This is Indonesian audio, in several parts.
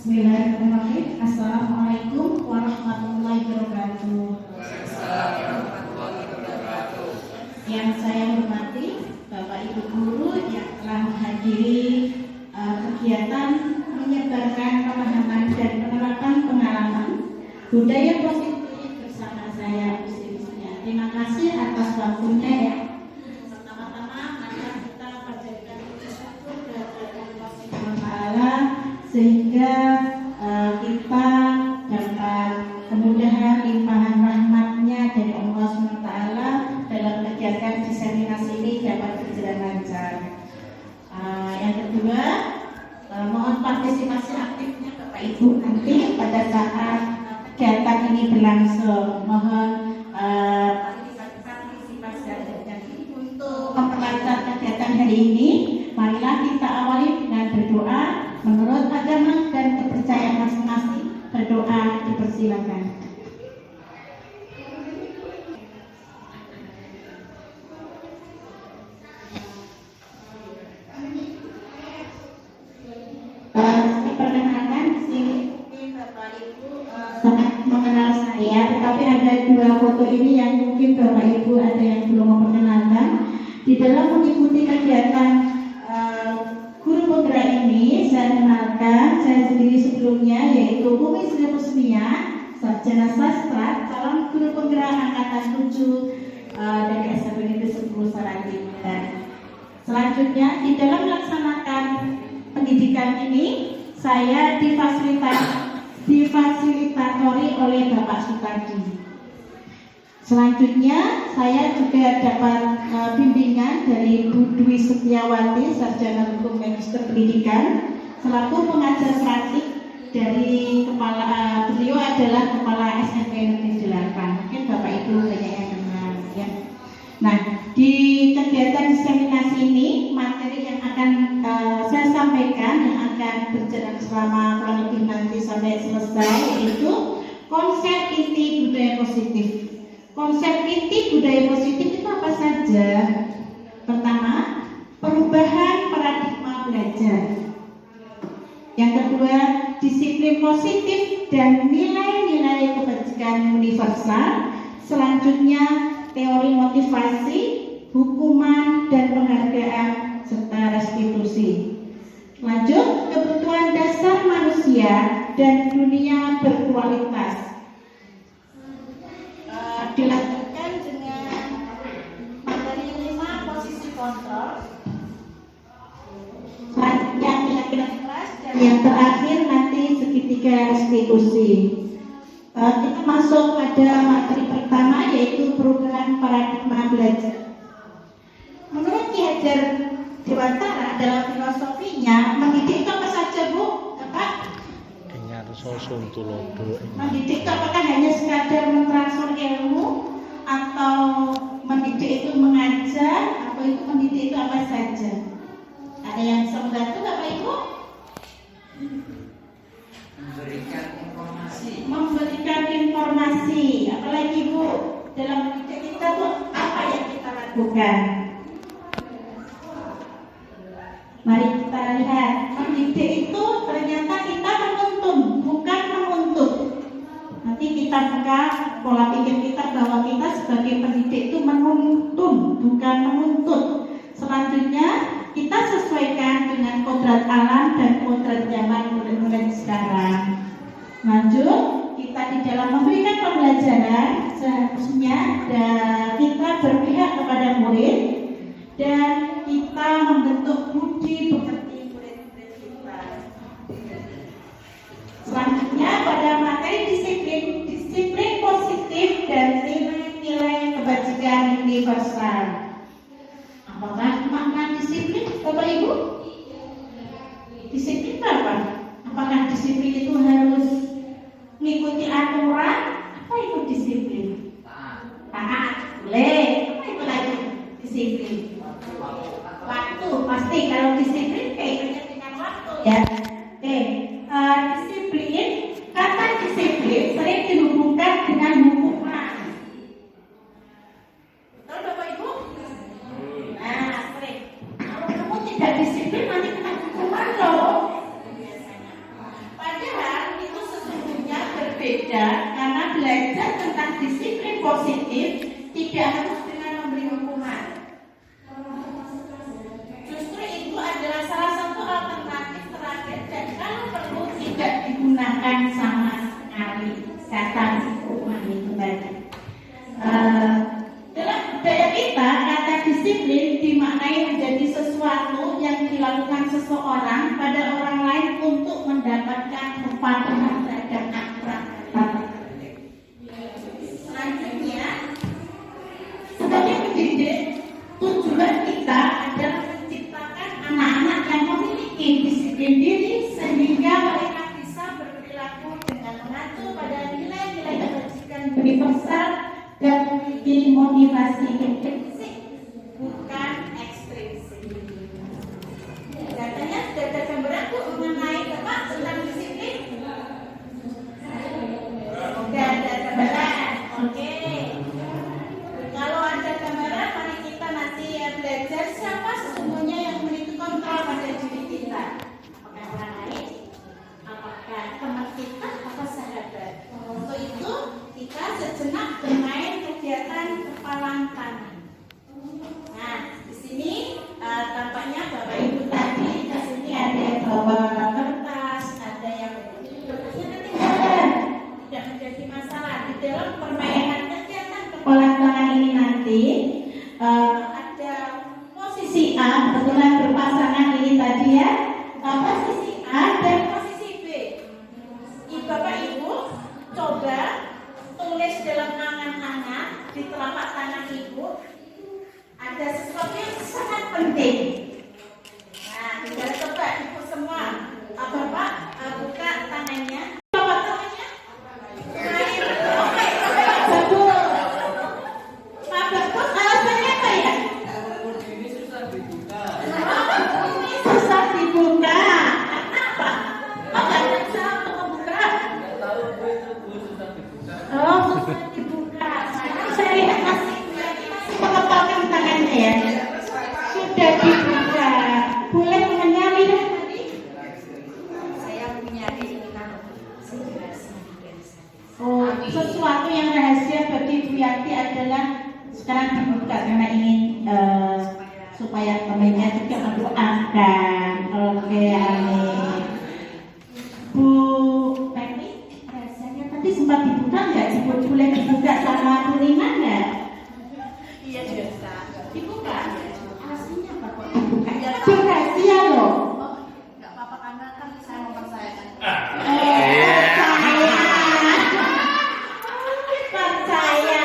Bismillahirrahmanirrahim. Assalamualaikum warahmatullahi wabarakatuh. Yang saya hormati Bapak Ibu guru yang telah menghadiri kegiatan menyebarkan pemahaman dan penerapan pengalaman budaya positif bersama saya Muslimnya. Terima kasih atas waktunya ya. Pertama-tama mari kita panjatkan puji syukur kepada Allah Subhanahu wa taala sehingga kita dapat kemudahan limpahan rahmatnya dari Allah SWT dalam kegiatan diseminasi ini dapat berjalan lancar. Yang kedua, mohon partisipasi aktifnya Bapak Ibu nanti pada saat kegiatan ini berlangsung. Mohon partisipasi aktifnya untuk memperlancar kegiatan hari ini. Marilah kita awali dengan berdoa menurut agama dan kepercayaan masing-masing. Berdoa dipersilakan. Perkenalkan di sini Bapak Ibu sangat mengenal saya, tetapi ada dua foto ini yang mungkin Bapak Ibu ada yang belum memperkenalkan. Di dalam mengikuti kegiatan guru penggerak ini, saya kenalkan saya sendiri sebelumnya, yaitu Umi Sri Musmia, sarjana sastra, calon guru penggerak angkatan 7 dari SMP Negeri 10 Salatiga. Selanjutnya, di dalam melaksanakan pendidikan ini, saya difasilitatori oleh Bapak Sutardi. Selanjutnya, saya juga dapat bimbingan dari Bu Dwi Setiawati, sarjana hukum magister pendidikan, selaku pengajar praktik dari beliau adalah kepala SMP Negeri 8. Mungkin Bapak Ibu banyak yang kenal ya. Nah, di kegiatan diseminasi ini, materi yang akan saya sampaikan yang akan berjalan selama kurang lebih nanti sampai selesai, yaitu konsep inti budaya positif. Konsep inti budaya positif itu apa saja? Pertama, perubahan paradigma belajar. Yang kedua, disiplin positif dan nilai-nilai kebajikan universal. Selanjutnya, teori motivasi, hukuman dan penghargaan serta restitusi. Lanjut, kebutuhan dasar manusia dan dunia berkualitas. Dilanjutkan dengan materi 5 posisi kontrol. Selanjutnya keyakinan keras dan yang terakhir nanti segitiga restitusi. Kita masuk pada materi pertama, yaitu perubahan paradigma belajar. Menurut Ki Hajar Dewantara dalam filosofinya, mendidik itu apa saja Bu? Mendidik itu apakah hanya sekadar mentransfer ilmu, atau mendidik itu mengajar, atau itu mendidik itu apa saja? Ada yang bisa membantu Bapak Ibu? Memberikan informasi. Apalagi Bu, dalam mendidik kita tuh apa yang kita lakukan? Mari kita lihat, mendidik itu ternyata kita menuntun, bukan menuntut. Nanti kita buka pola pikir kita bahwa kita sebagai pendidik itu menuntun, bukan menuntut. Selanjutnya, kita sesuaikan dengan kodrat alam dan kodrat zaman murid-murid sekarang. Lanjut, kita di dalam memberikan pembelajaran seharusnya kita berpihak kepada murid dan kita membentuk budi pekerti murid-murid kita. Selanjutnya pada materi disiplin positif dan nilai-nilai kebajikan universal. Apakah makna disiplin Bapak Ibu? Disiplin apa? Apakah disiplin itu harus mengikuti aturan? Apa itu disiplin? Taat, boleh. Apa itu lagi disiplin? Waktu, pasti kalau disiplin kaitannya dengan waktu ya. Oke, disiplin, kata disiplin sering dihubungkan dengan hukuman. Betul Bapak Ibu? Nah, sering. Kalau kamu tidak disiplin nanti kena hukuman loh. Padahal tidak harus dengan memberi hukuman. Justru itu adalah salah satu alternatif terakhir dan kalau perlu tidak digunakan sama sekali kata hukuman itu tadi. Dalam budaya kita, kata disiplin dimaknai menjadi sesuatu yang dilakukan seseorang pada orang lain untuk mendapatkan kepatuhan terhadap aturan. Selanjutnya, sebagai pendidik, tujuan kita adalah menciptakan anak-anak yang memiliki disiplin diri sehingga mereka bisa berperilaku dengan mengacu pada nilai-nilai kebajikan universal dan memiliki motivasi intrinsik, bukan ekstrinsik. Katanya sudah ada gambaran Bu mengenai Bapak tentang disiplin? Sudah ada gambaran, oke. Kalau ada gambaran, mari kita nanti belajar siapa sesungguhnya yang memiliki kontrol pada diri kita. Apakah orang lain? Apakah teman kita? Apa sahabat? Untuk itu kita sejenak bermain kegiatan kepalang tangan. Nah, di sini tampaknya Bapak Ibu tadi di sini ada yang bawa kertas, ada yang kertasnya ketinggalan. Tidak menjadi masalah di dalam permainan kegiatan kepalang tangan ini nanti ada posisi A kebetulan berpasangan ini tadi ya, posisi A dan posisi B. Bapak Ibu coba tulis dalam angan-angan di telapak tangan Ibu ada sesuatu yang sangat penting. Nah, tinggal coba Ibu semua. Bapak buka tangannya. Bapak tangannya. Oke, betul. Pak Bagus, alasannya apa ya? Ini susah dibuka. Ini susah dibuka. Kenapa? Apa bisa untuk membuka? Nggak tahu Bu, itu Bu susah dibuka. Oh, susah dibuka. Saya lihat masih mengepalkan tangannya ya. Sudah dibuka. Boleh mengenal lihat tadi? Saya punya keinginan segera. Oh, sesuatu yang rahasia bagi Bu Yanti adalah sekarang dibuka karena ingin supaya temannya juga mendoakan. Oke, amin. Bu Penny, rasanya tadi sempat dibuka nggak? Boleh dibuka sama Bu Lina nggak? Iya biasa. Dibuka. Alasannya apa kok dibuka? Rahasia loh. Oh, nggak apa-apa karena kan saya mempercayakan. Percaya.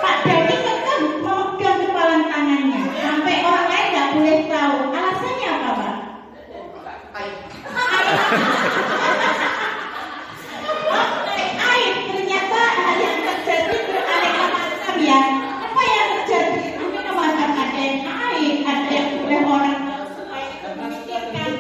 Pak Dedi kan memegang kepala tangannya sampai orang lain nggak boleh tahu. Alasannya apa Pak? Air ternyata yang terjadi beraneka macam ya. Apa yang terjadi? Aneka macam ada yang air, ada yang boleh orang supaya itu memikirkan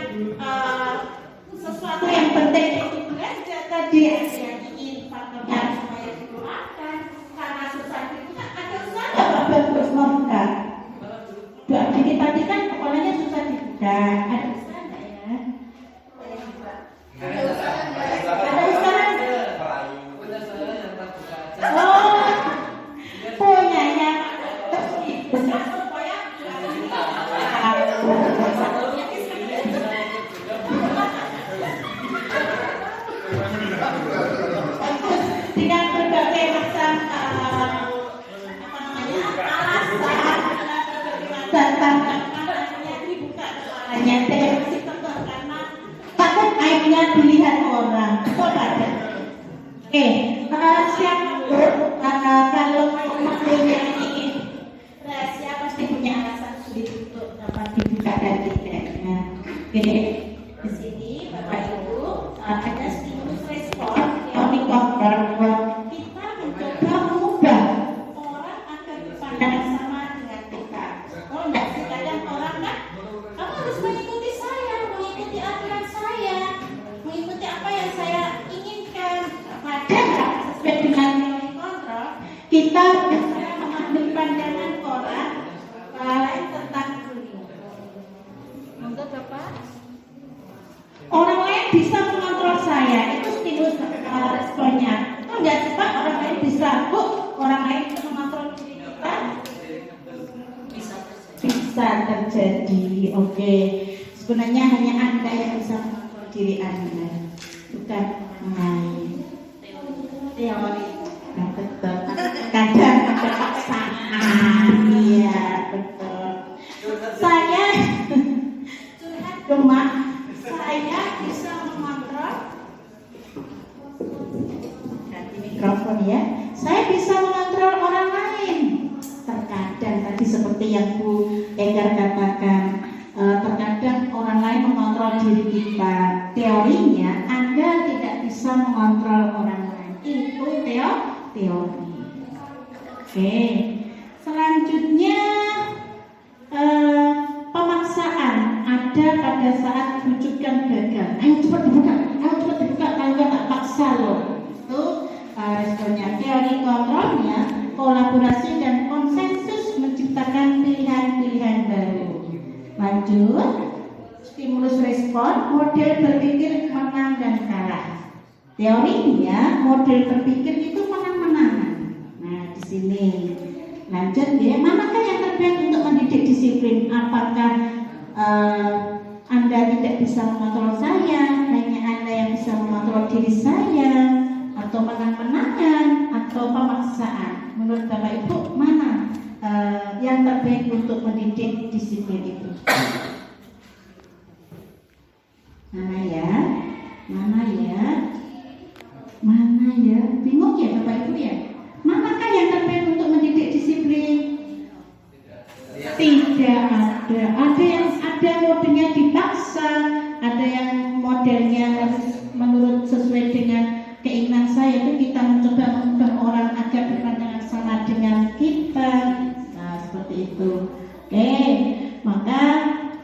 sesuatu yang penting itu belajar tadi ada yang ingin faktornya supaya didoakan karena susah dibuka. Ada usaha nggak Pak Bagus membuka? Bu Abdi tadi kan kepalanya susah dibuka. Ada usaha nggak ya? Ada usaha nggak? Punya saya yang tak buka aja. Oh, punyanya terus dibuka supaya dengan berbagai macam alasan akhirnya dibuka kepalanya dengan masih tegak karena takut aibnya dilihat orang. Coba kalau makhluknya ingin rahasia pasti punya alasan sulit untuk dapat dibuka dan tidaknya. Oke, di sini Bapak Ibu ada stimulus respon teori kontrol. Kita mencoba mengubah orang agar berpandangan sama dengan kita. Oh enggak sih, kadang orang kan kamu harus mengikuti saya, mengikuti aturan saya, mengikuti apa yang saya inginkan. Padahal sesuai dengan teori kontrol, kita bisa mengambil pandangan orang lain tentang dunia. Monggo Bapak. Orang lain bisa mengontrol saya, itu stimulus responnya. Oh enggak cepat orang terjadi. Oke, sebenarnya hanya Anda yang bisa mengontrol diri Anda, bukan main teori. Nah, betul. Kadang ada paksaan. Iya, betul. Saya cuma saya bisa mengontrol. Ganti mikrofon ya. Saya bisa mengontrol orang lain. Terkadang tadi seperti yang Bu Egar katakan, terkadang orang lain mengontrol diri kita. Teorinya Anda tidak bisa mengontrol orang lain. Itu teori. Oke. Selanjutnya pemaksaan ada pada saat rujukan gagal. Ayo cepat dibuka, kalau nggak tak paksa loh. Itu responnya. Teori kontrolnya kolaborasi dan konsensus menciptakan pilihan-pilihan baru. Lanjut, stimulus respon, model berpikir menang dan kalah. Teorinya model berpikir itu menang-menangan. Nah, di sini lanjut ya, manakah yang terbaik untuk mendidik disiplin? Apakah Anda tidak bisa mengontrol saya, hanya Anda yang bisa mengontrol diri saya, atau menang-menangan, atau pemaksaan? Menurut Bapak Ibu, mana yang terbaik untuk mendidik disiplin itu? Mana ya? Bingung ya Bapak Ibu ya? Manakah yang terbaik untuk mendidik disiplin? Tidak ada. Ada modelnya dipaksa, ada yang modelnya menurut sesuai dengan keinginan saya, itu kita mencoba mengubah orang agar berpandangan sama dengan kita. Nah, seperti itu. Oke, maka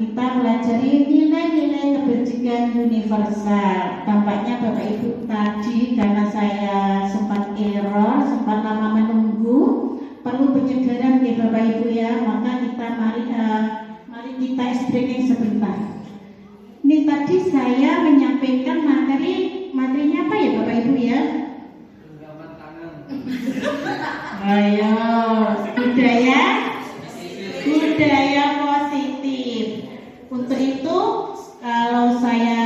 kita pelajari nilai-nilai kebajikan universal. Tampaknya Bapak Ibu tadi karena saya sempat error, sempat lama menunggu, perlu penyegaran ya Bapak Ibu ya. Maka kita mari kita breaking sebentar. Ini tadi saya menyampaikan materinya apa ya Bapak Ibu ya? Genggaman tangan. Ayo, budaya positif. Untuk itu kalau saya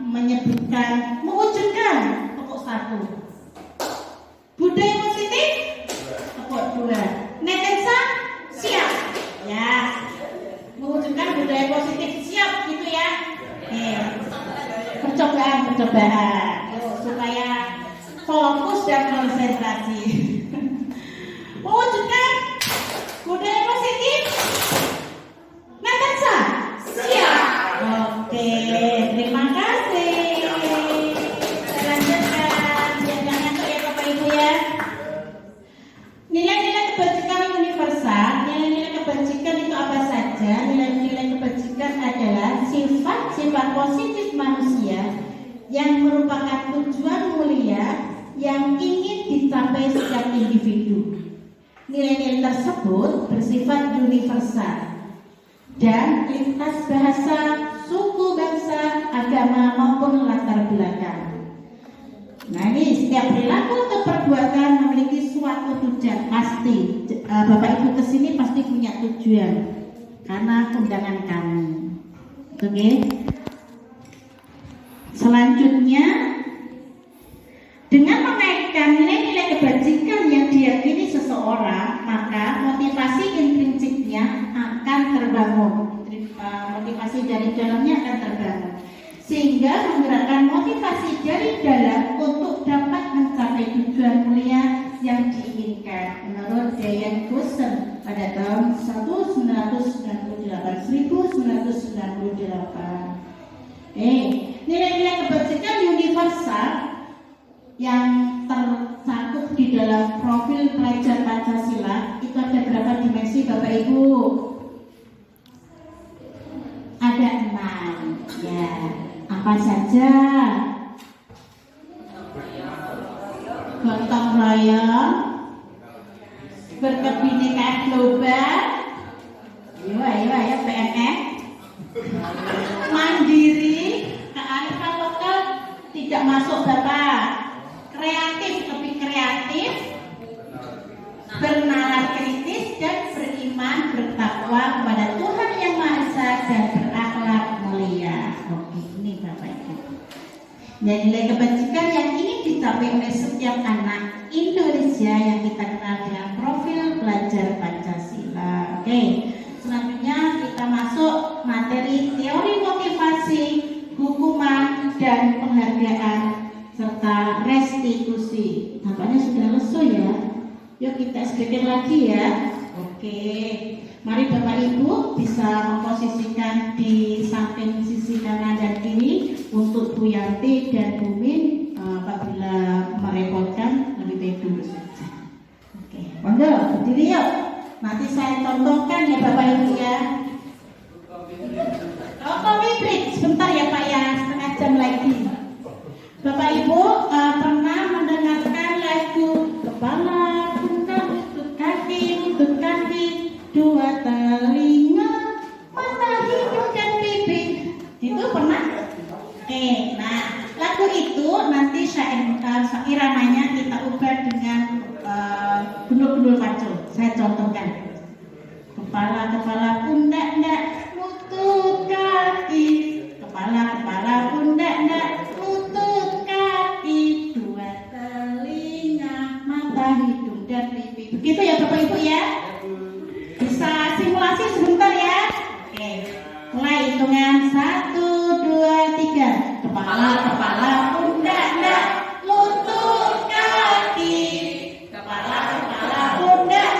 menyebutkan mewujudkan pokok 1, budaya positif pokok 2, netensa siap ya, mewujudkan budaya positif siap gitu ya. Percobaan supaya fokus dan konsentrasi. Mewujudkan budaya positif netensa siap. Oke, terima kasih. Saya lanjutkan. Jangan ngantuk ya Bapak Ibu ya. Nilai-nilai kebajikan universal. Nilai-nilai kebajikan itu apa saja? Nilai-nilai kebajikan adalah sifat-sifat positif manusia yang merupakan tujuan mulia yang ingin dicapai setiap individu. Nilai-nilai tersebut bersifat universal dan lintas bahasa, suku, bangsa, agama maupun latar belakang. Nah, ini setiap perilaku atau perbuatan memiliki suatu tujuan pasti. Bapak Ibu kesini pasti punya tujuan karena undangan kami. Oke. Selanjutnya, dengan menaikkan nilai-nilai kebajikan yang diyakini seseorang, maka motivasi intrinsiknya akan terbangun. Motivasi dari dalamnya akan terbangun, sehingga menggerakkan motivasi dari dalam untuk dapat mencapai tujuan mulia yang diinginkan. Menurut Diane Kosen pada tahun 1998. Nilai-nilai kebajikan universal yang tercakup di dalam profil pelajar Pancasila itu ada berapa dimensi Bapak Ibu? Ada 6 ya. Apa saja? Gotong royong, berkebinekaan global, ayo PNS, mandiri, kearifan lokal tidak masuk Bapak, lebih kreatif, bernalar kritis dan beriman bertakwa kepada Tuhan yang Nilai kebajikan yang ingin dicapai oleh setiap anak Indonesia yang kita kenal dengan profil belajar Pancasila. Oke, selanjutnya kita masuk materi teori motivasi, hukuman, dan penghargaan serta restitusi. Tampaknya sudah lesu ya. Yuk kita sedikit lagi ya. Oke, mari Bapak Ibu bisa memposisikan di samping sisi kanan dan kiri untuk Bu Yanti dan Bu Min. Apabila merepotkan lebih baik dulu saja. Oke, monggo berdiri yuk. Nanti saya contohkan ya Bapak Ibu ya. Oh, coffee break sebentar ya Pak ya, setengah jam lagi. Bapak Ibu pernah mendengarkan lagu kepala, pundak, lutut kaki, dua telinga, mata, hidung dan pipi. Itu pernah? Nah lagu itu nanti iramanya kita ubah dengan gundul-gundul pacul. Saya contohkan. Kepala, pundak, lutut kaki. Kepala, pundak, lutut kaki, dua telinga, mata, hidung dan pipi. Begitu ya Bapak Ibu ya. Bisa simulasi sebentar ya. Oke, mulai hitungan 1, 2, 3. Kepala, pundak, lutut kaki. Kepala, pundak,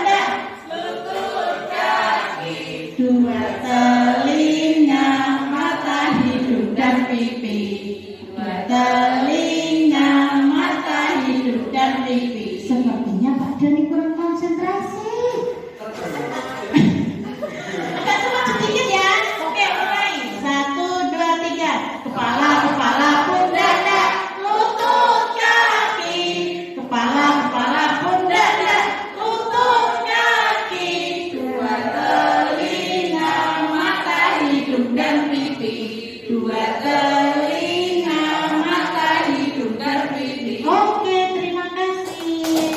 lutut kaki. Dua telinga, mata, hidung dan pipi. Dua telinga, mata, hidung dan pipi. Sepertinya Pak Dani kurang konsentrasi. Agak cepat sedikit ya. Oke, mulai 1, 2, 3. Kepala, pundak, lutut kaki. Kepala, pundak, lutut kaki. Dua telinga, mata, hidung dan pipi. Dua telinga, mata, hidung dan pipi. Oke, terima kasih.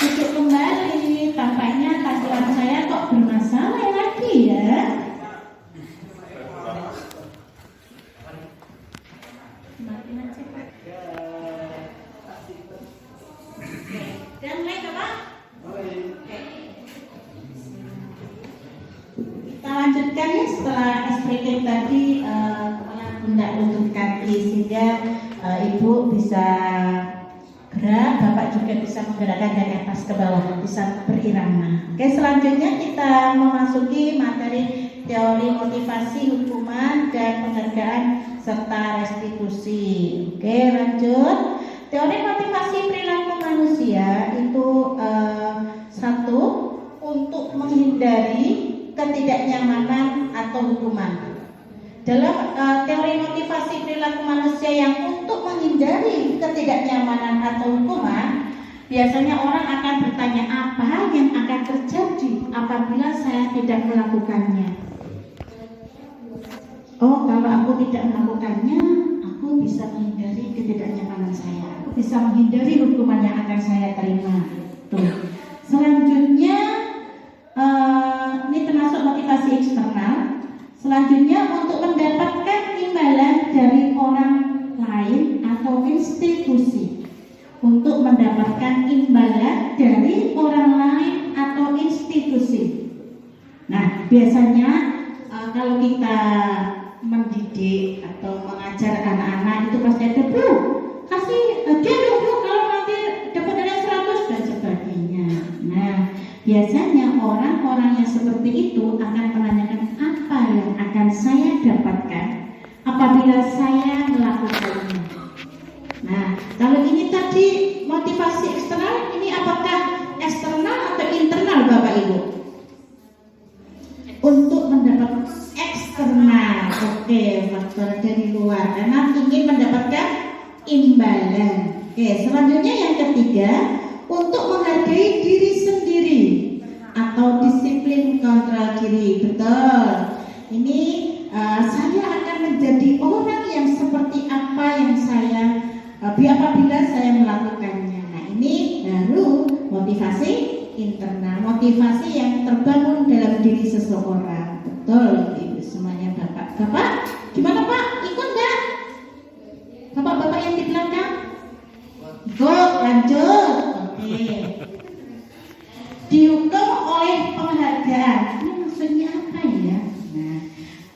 Duduk kembali. Tampaknya tampilan saya kok bermasalah lagi ya. Matiin aja Pak. Dan mulai Bapak. Oke. Kita lanjutkan ya setelah SPT tadi kepala, pundak, lutut kaki sehingga Ibu bisa gerak, Bapak juga bisa menggerakkan dari atas ke bawah, bisa berirama. Oke, selanjutnya kita memasuki materi teori motivasi, hukuman, dan penghargaan serta restitusi. Oke, lanjut. Teori motivasi perilaku manusia itu satu, untuk menghindari ketidaknyamanan atau hukuman. Dalam teori motivasi perilaku manusia yang untuk menghindari ketidaknyamanan atau hukuman, biasanya orang akan bertanya apa yang akan terjadi apabila saya tidak melakukannya. Oh, kalau aku tidak melakukannya, aku bisa menghindari ketidaknyamanan saya. Aku bisa menghindari hukuman yang akan saya terima. Tuh. Selanjutnya, ini termasuk motivasi eksternal. Selanjutnya, untuk mendapatkan imbalan dari orang lain atau institusi. Untuk mendapatkan imbalan dari orang lain atau institusi. Nah, biasanya kalau kita mendidik atau mengajar anak-anak itu pasti ada, Bu, kasih dia dulu kalau nanti dapat nilai 100 dan sebagainya. Nah, biasanya orang-orang yang seperti itu akan menanyakan apa yang akan saya dapatkan apabila saya melakukannya. Nah, kalau ini tadi motivasi eksternal, ini apakah eksternal atau internal Bapak Ibu? Untuk mendapat eksternal, oke, faktor dari luar, karena ingin mendapatkan imbalan. Oke, selanjutnya yang ketiga, untuk menghargai diri sendiri atau disiplin kontrol diri. Betul. Ini saya akan menjadi orang yang seperti apa yang saya apabila saya melakukannya. Nah, ini baru motivasi internal, motivasi yang terbangun dalam diri seseorang. Betul, Ibu semuanya Bapak. Gimana Pak? Ikut nggak? Bapak dihukum oleh penghargaan. Ini maksudnya apa ya? Nah,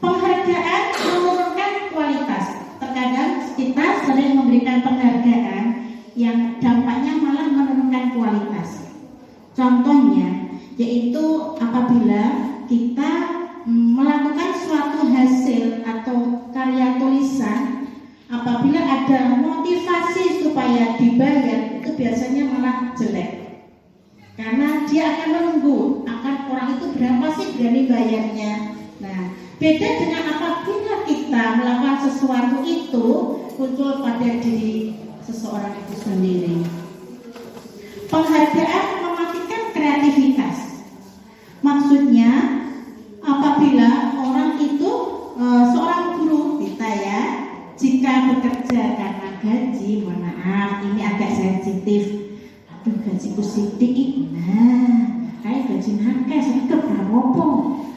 penghargaan menurunkan kualitas. Terkadang kita sering memberikan penghargaan yang dampaknya malah menurunkan kualitas. Contohnya yaitu apabila kita melakukan suatu hasil atau karya tulisan, apabila ada motivasi supaya dibayar, itu biasanya malah jelek. Karena dia akan menunggu akan orang itu berapa sih berani bayarnya. Nah, beda dengan apabila kita melakukan sesuatu itu muncul pada diri seseorang itu sendiri. Penghargaan mematikan kreativitas. Maksudnya apabila orang itu seorang guru kita ya, jika bekerja karena gaji, mohon maaf ini agak sensitif. Aduh gajiku sidik, nah kayak gaji nakes, itu apa?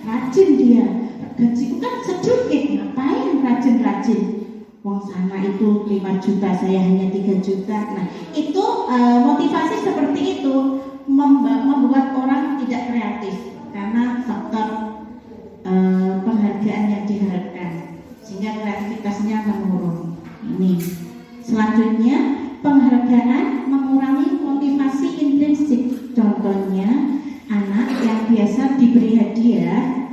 Rajin dia. Gajiku kan sedikit, ngapain rajin-rajin? Wong sana itu 5 juta, saya hanya 3 juta. Nah itu motivasi seperti itu membuat orang tidak kreatif karena faktor penghargaan yang diharapkan, sehingga kreativitasnya menurun. Ini selanjutnya, penghargaan mengurangi motivasi intrinsik. Contohnya anak yang biasa diberi hadiah,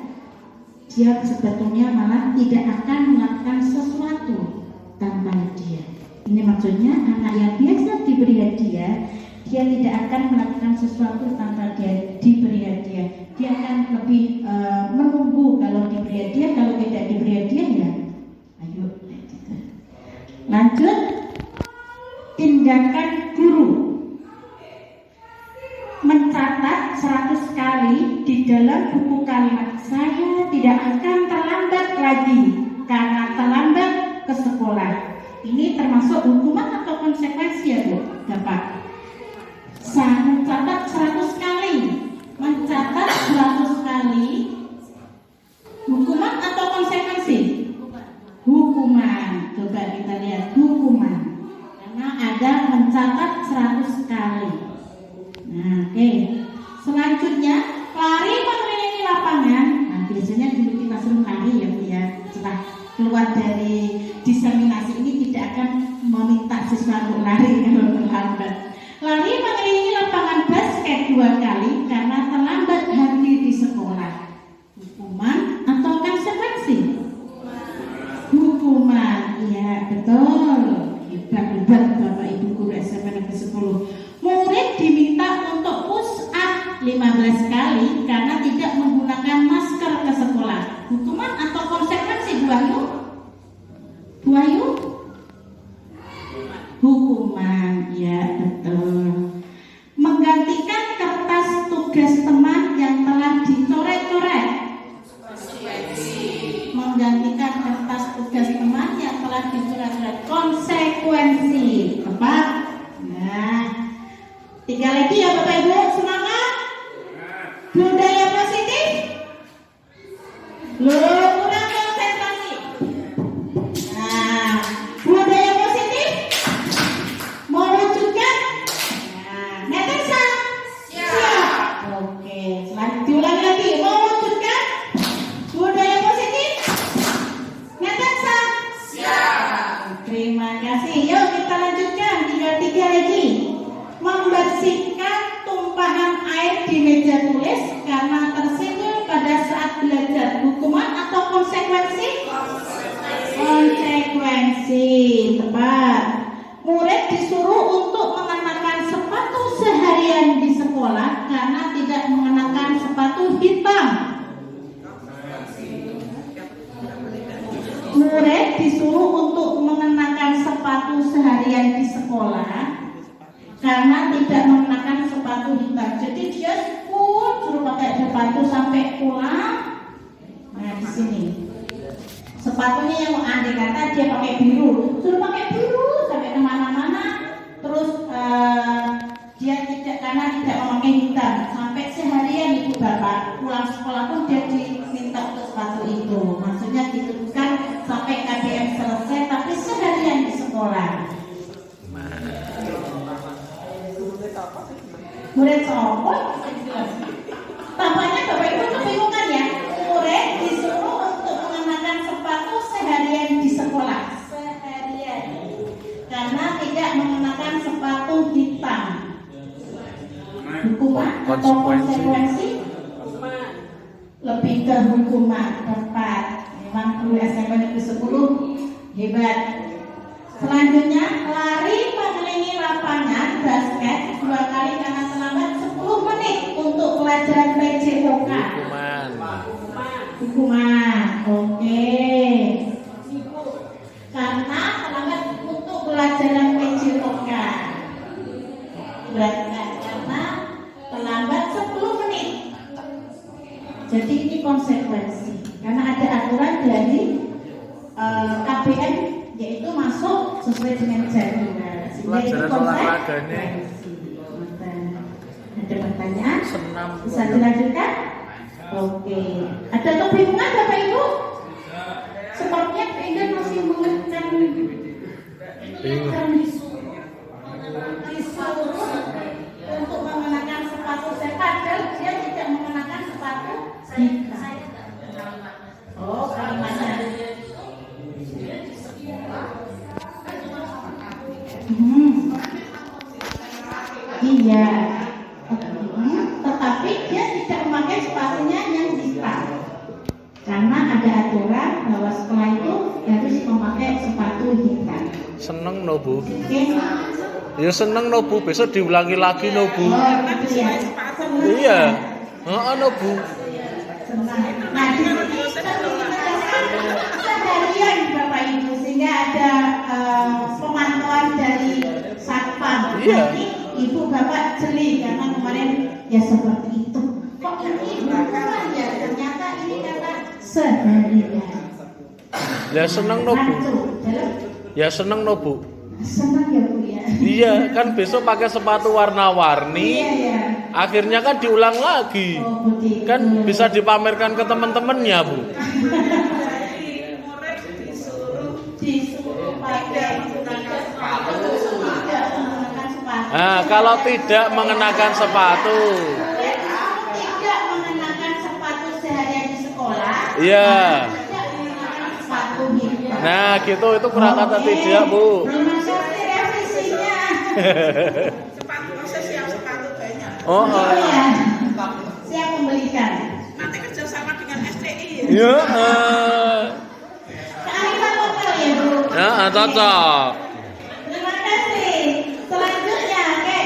dia sebetulnya malah tidak akan melakukan sesuatu tanpa hadiah. Ini maksudnya anak yang biasa diberi hadiah, dia tidak akan melakukan sesuatu tanpa dia diberi hadiah. Dia akan lebih menunggu kalau diberi hadiah, kalau tidak diberi hadiah ya ayo. Lanjut, tindakan guru mencatat 100 kali di dalam buku kalimat, saya tidak akan terlambat lagi karena terlambat ke sekolah. Ini termasuk hukuman atau konsekuensi ya Bu, Bapak? Saya mencatat 100 kali, mencatat 100 kali, hukuman atau konsekuensi? Hukuman. Coba kita lihat hukuman. Karena ada mencatat 100 kali. Nah, oke. Selanjutnya, lari mengelilingi lapangan. Nah, biasanya dulu kita suruh lari ya Bu ya. Setelah keluar dari diseminasi ini tidak akan meminta siswa untuk lari kalau terlambat. Lari mengelilingi lapangan basket 2 kali karena terlambat hadir di sekolah. Hukuman atau konsekuensi? Hukuman. Iya, betul. Hebat Bapak Ibu guru SMA Negeri 10. Murid diminta untuk push up 15 kali karena tidak menggunakan masker ke sekolah. Hukuman atau konsekuensi Bu Ayu? Bu Ayu? Hukuman, ya betul. Menggantikan kertas tugas teman yang telah dicoret-coret. Menggantikan kertas tugas teman yang telah dicoret-coret. Konsekuensi, tepat? Nah, 3 lagi ya Bapak Ibu, semangat. Budaya positif. Loh, kurang konsentrasi. Nah, budaya positif mewujudkan. Nah, Natasha siap. Oke, selanjutnya diulangi lagi, mewujudkan budaya positif. Natasha siap. Terima kasih. Yuk kita lanjutkan, tinggal 3 lagi. Membersihkan tumpahan air di meja tulis karena tersinggung pada saat belajar. Hukuman atau konsekuensi? Konsekuensi, tepat. Murid disuruh untuk mengenakan sepatu seharian di sekolah karena tidak mengenakan sepatu hitam. Murid disuruh untuk mengenakan sepatu seharian di sekolah karena tidak mengenakan sepatu hitam. Jadi dia suruh pakai sepatu sampai pulang. Nah di sini sepatunya yang andai kata dia pakai biru, suruh pakai biru sampai kemana-mana. Terus dia tidak, karena tidak memakai hitam, sampai seharian Ibu Bapak pulang sekolah pun dia diminta untuk sepatu itu. Maksudnya gitu, bukan sampai KBM selesai tapi seharian di sekolah. Murid sopot atau konsekuensi? Lebih ke hukuman. Tepat. Memang guru SMP Negeri 10 hebat. Selanjutnya, lari mengelilingi lapangan basket 2 kali karena terlambat 10 menit untuk pelajaran PJOK. Hukuman. Oke. Karena terlambat untuk pelajaran PJOK. Berarti karena terlambat 10 menit. Jadi ini konsekuensi. Karena ada aturan dari KBM yaitu masuk sesuai dengan jadwal. Pelajaran olahraganya. Ada pertanyaan? Bisa dilanjutkan? Oke. Ada kebingungan Bapak Ibu? Sepertinya Anda masih mengenakan disuruh untuk mengenakan sepatu padahal dia tidak mengenakan sepatu hitam. Oh, kalimatnya. Iya. Tetapi dia tidak memakai sepatunya yang hitam. Karena ada aturan bahwa sekolah itu harus memakai sepatu hitam. Seneng no Bu? Oke. Ya seneng no Bu, besok diulangi lagi no Bu. Oh, gitu ya. Iya. No Bu. Senang. Nah, di sini seharian Bapak Ibu sehingga ada pemantauan dari satpam. Iya. Nanti Ibu Bapak jeli karena kemarin ya seperti itu. Kok ini hukuman ya? Ternyata ini karena seharian. Ya seneng no Bu. Ya seneng no Bu. Senang ya Bu ya. Iya, kan besok pakai sepatu warna-warni. Iya ya. Akhirnya kan diulang lagi. Oh begitu. Kan bisa dipamerkan ke teman-temannya Bu. Disuruh pakai menggunakan sepatu, tidak menggunakan sepatu. Nah, kalau tidak mengenakan sepatu. Tidak mengenakan sepatu seharian di sekolah. Iya. Tidak mengenakan sepatu hitam. Nah, gitu itu kurang kata tidak Bu. Terima kasih revisinya. Sepatu masa siap sepatu banyak. Oh, Oh ya, siap membelikan. Nanti kerjasama dengan STI. Ya. Kearifan lokal ya Bu. Ya, cocok. Terima kasih. Selanjutnya, oke,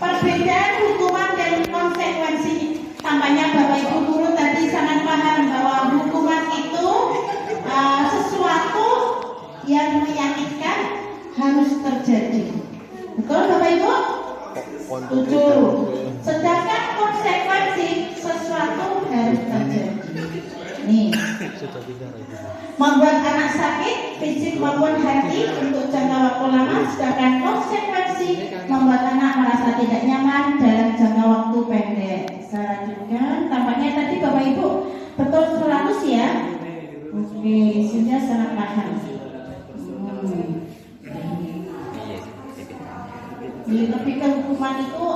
perbedaan hukuman dan konsekuensi. Tampaknya Bapak Ibu guru tadi sangat paham bahwa hukuman itu sesuatu yang menyakitkan harus terjadi. Betul Bapak Ibu? Setuju. Sedangkan konsekuensi sesuatu harus terjadi. Nih, membuat anak sakit fisik maupun hati untuk jangka waktu lama, sedangkan konsekuensi membuat anak merasa tidak nyaman dalam jangka waktu pendek. Selanjutnya, tampaknya tadi Bapak Ibu betul 100 ya. Oke, sudah sangat paham. Jadi lebih ke hukuman itu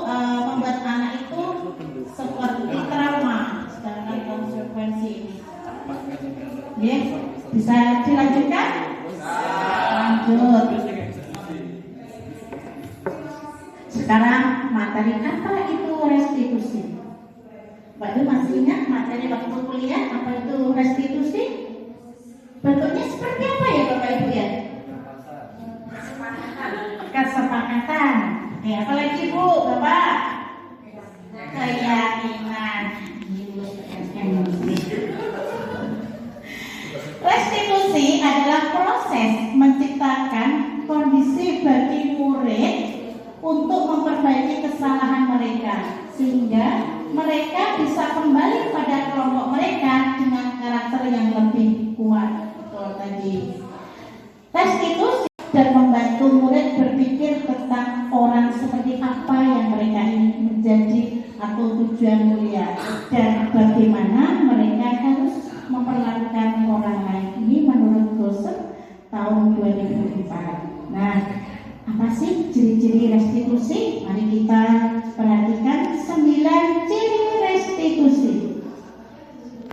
membuat anak itu seperti trauma, sedangkan konsekuensi ini. Ya, bisa dilanjutkan? Lanjut. Sekarang materi apa itu restitusi? Pak Ibu masih ingat materi waktu kuliah apa itu restitusi? Bentuknya seperti apa ya Bapak Ibu ya? Kesepakatan. Ya, apalagi Bu, Bapak? Keyakinan. Restitusi adalah proses menciptakan kondisi bagi murid untuk memperbaiki kesalahan mereka sehingga mereka bisa kembali pada kelompok mereka dengan karakter yang lebih kuat. Betul tadi. Restitusi dan membantu murid berpikir tentang orang seperti apa yang mereka ingin menjadi atau tujuan mulia dan bagaimana mereka harus memperlakukan orang lain. Ini menurut dosen tahun 2004. Nah, apa sih ciri-ciri restitusi? Mari kita perhatikan 9 ciri restitusi.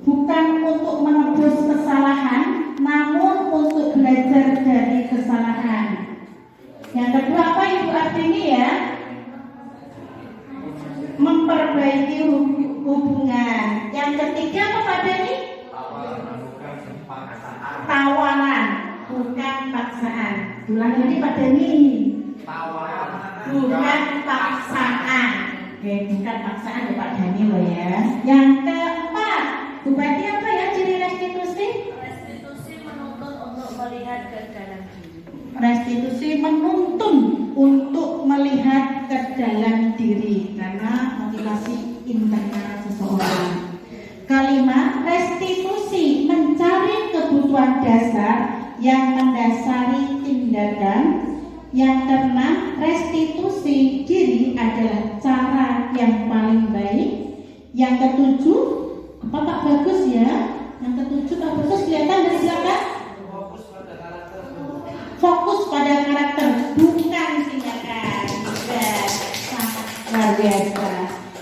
Bukan untuk menebus kesalahan, namun untuk belajar dari kesalahan. Yang kedua apa Ibu artinya ya? Memperbaiki Tawaran, bukan paksaan. Ulang lagi Pak Dani. Bukan paksaan. Oke, bukan paksaan ya Pak Dani loh ya. Yang keempat, Bupati apa ya ciri restitusi? Restitusi menuntut untuk melihat ke dalam diri. Restitusi menuntun untuk melihat ke dalam diri karena motivasi internal seseorang. Kelima, restitusi mencari kebutuhan dasar yang mendasari tindakan. Yang keenam, restitusi diri adalah cara yang paling baik. Yang ketujuh, apa Pak Bagus ya? Yang ketujuh Pak Bagus kelihatan dari belakang? Fokus pada karakter, bukan tindakan. Dan sangat luar biasa.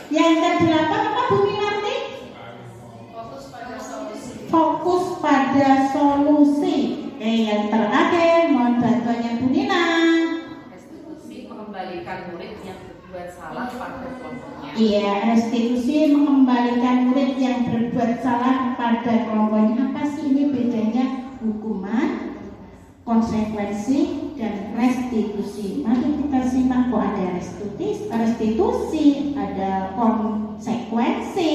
Yang kedelapan apa Bu Minarti? Fokus pada solusi. Fokus pada solusi. Yang terakhir, mohon bantuannya Bu Nina. Restitusi mengembalikan murid yang berbuat salah pada kelompoknya. Iya, restitusi mengembalikan murid yang berbuat salah pada kelompoknya. Apa sih ini bedanya hukuman, konsekuensi, dan restitusi? Mari kita simak kok ada restitusi, ada konsekuensi,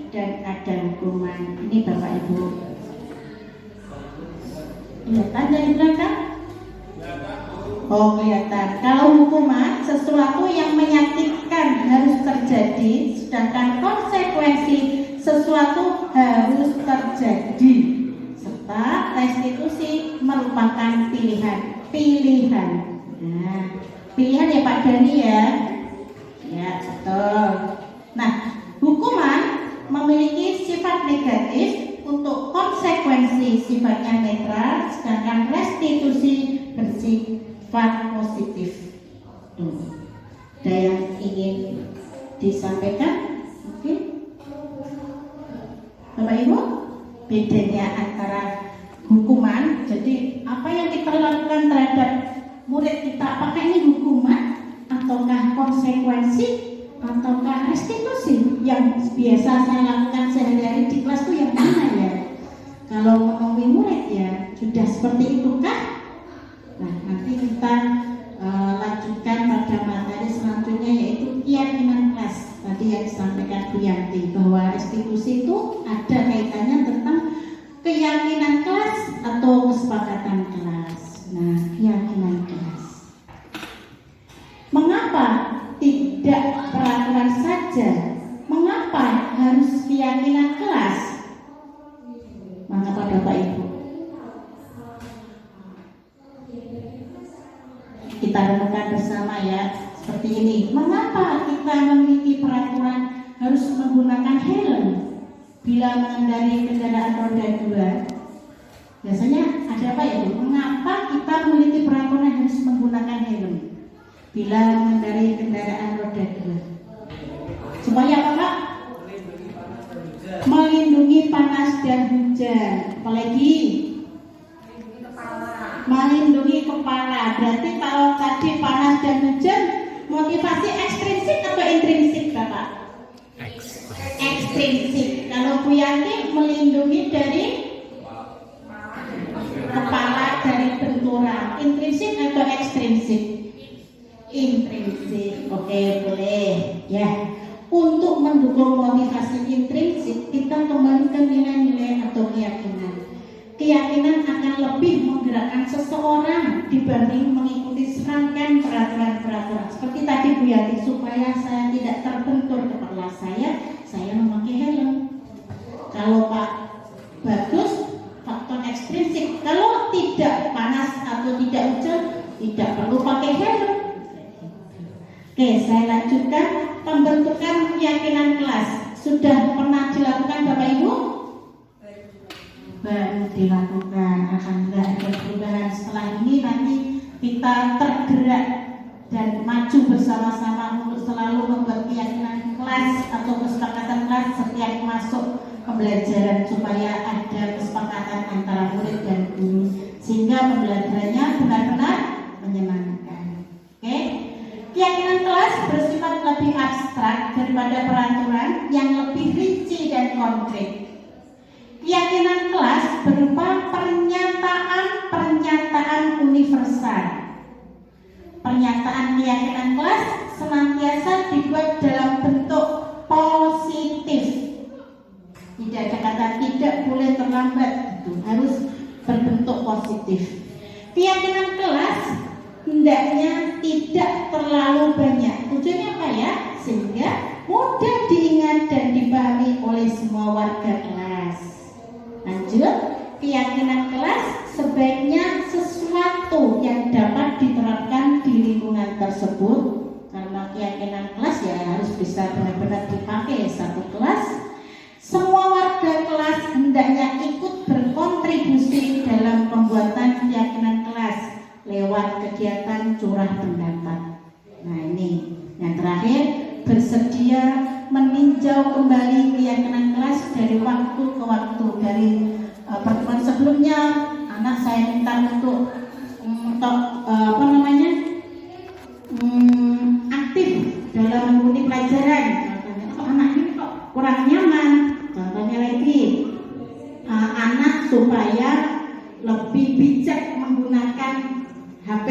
dan ada hukuman. Ini Bapak Ibu. Kelihatan dari belakang? Oh kelihatan. Kalau hukuman sesuatu yang menyakitkan harus terjadi, sedangkan konsekuensi sesuatu harus terjadi. Serta restitusi merupakan pilihan. Nah, pilihan ya Pak Dani ya. Ya betul. Nah, hukuman memiliki sifat negatif. Untuk konsekuensi sifatnya netral, sedangkan restitusi bersifat positif. Ada yang ingin disampaikan? Oke, Bapak Ibu, bedanya antara hukuman, jadi apa yang kita lakukan terhadap murid kita, apakah ini hukuman ataukah konsekuensi ataukah restitusi? Yang biasa saya lakukan sehari-hari di kelas itu yang mana ya? Kalau menemui murid ya sudah seperti itu kah? Nah nanti kita lanjutkan pada materi selanjutnya yaitu keyakinan kelas. Tadi yang disampaikan Bu Yanti bahwa restitusi itu ada kaitannya tentang keyakinan kelas atau kesepakatan kelas. Nah keyakinan kelas. Mengapa tidak peraturan saja? Mengapa harus keyakinan kelas? Mengapa Bapak Ibu? Kita renungkan bersama ya, seperti ini. Mengapa kita memiliki peraturan harus menggunakan helm bila mengendarai kendaraan roda 2? Biasanya ada apa ya Bu? Mengapa kita memiliki peraturan harus menggunakan helm bila mengendarai kendaraan roda 2? Supaya apa Pak? Melindungi panas dan hujan. Apalagi melindungi kepala. Berarti kalau tadi panas dan hujan, motivasi ekstrinsik atau intrinsik Bapak? Ekstrinsik. Kalau Bu Yanti melindungi dari kepala dari benturan. Intrinsik atau ekstrinsik? Intrinsik. Oke, boleh ya. Untuk mendukung motivasi intrinsik, kita kembali ke nilai-nilai atau keyakinan. Keyakinan akan lebih menggerakkan seseorang dibanding mengikuti serangkaian peraturan-peraturan. Seperti tadi Bu Yanti, supaya saya tidak terbentur kepala saya memakai helm. Kalau Pak Bagus, faktor ekstrinsik. Kalau tidak panas atau tidak hujan, tidak perlu pakai helm. Oke, saya lanjutkan. Pembentukan keyakinan kelas sudah pernah dilakukan Bapak Ibu? Baru dilakukan. Alhamdulillah ada perubahan. Setelah ini nanti kita tergerak dan maju bersama-sama untuk selalu membuat keyakinan kelas atau kesepakatan kelas setiap masuk pembelajaran supaya ada kesepakatan antara murid dan guru sehingga pembelajarannya benar-benar menyenangkan. Oke? Keyakinan kelas bersifat lebih abstrak daripada peraturan yang lebih rinci dan konkret. Keyakinan kelas berupa pernyataan universal. Pernyataan keyakinan kelas senantiasa dibuat dalam bentuk positif. Tidak ada kata tidak boleh terlambat, itu harus berbentuk positif. Keyakinan kelas hendaknya tidak terlalu banyak. Tujuannya apa ya? Sehingga mudah diingat dan dipahami oleh semua warga kelas. Lanjut, keyakinan kelas sebaiknya sesuatu yang dapat diterapkan di lingkungan tersebut. Karena keyakinan kelas ya harus bisa benar-benar dipakai satu kelas. Semua warga kelas hendaknya ikut berkontribusi dalam pembuatan keyakinan kelas lewat kegiatan curah pendapat. Nah ini yang terakhir, bersedia meninjau kembali keyakinan kelas dari waktu ke waktu. Dari pertemuan sebelumnya anak saya minta untuk aktif dalam mengikuti pelajaran. Anak ini kok kurang nyaman. Contohnya lagi, anak supaya lebih bijak menggunakan HP.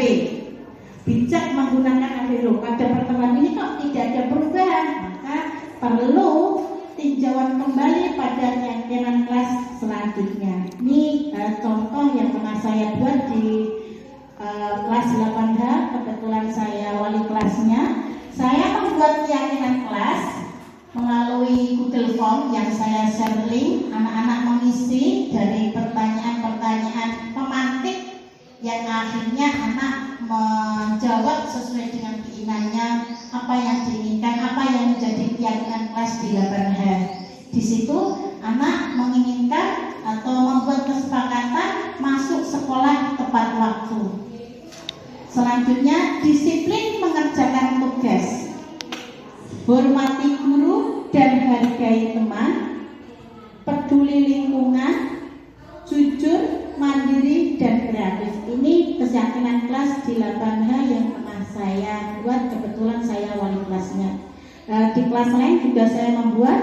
Bijak menggunakan HP loh. Pada pertemuan ini kok tidak ada perubahan, maka perlu tinjauan kembali pada keyakinan kelas selanjutnya. Ini contoh yang pernah saya buat di kelas 8H. Kebetulan saya wali kelasnya. Saya membuat keyakinan kelas melalui Google Form yang saya share link. Anak-anak mengisi dari pertanyaan-pertanyaan pemantik yang akhirnya anak menjawab sesuai dengan keinginannya, apa yang diinginkan, apa yang menjadi keyakinan kelas di 8H. Di situ anak menginginkan atau membuat kesepakatan masuk sekolah tepat waktu. Selanjutnya, disiplin mengerjakan tugas, hormati guru dan hargai teman, peduli lingkungan, jujur, mandiri, dan kreatif. Ini keyakinan kelas di 8H yang pernah saya buat. Kebetulan saya wali kelasnya. Di kelas lain juga saya membuat.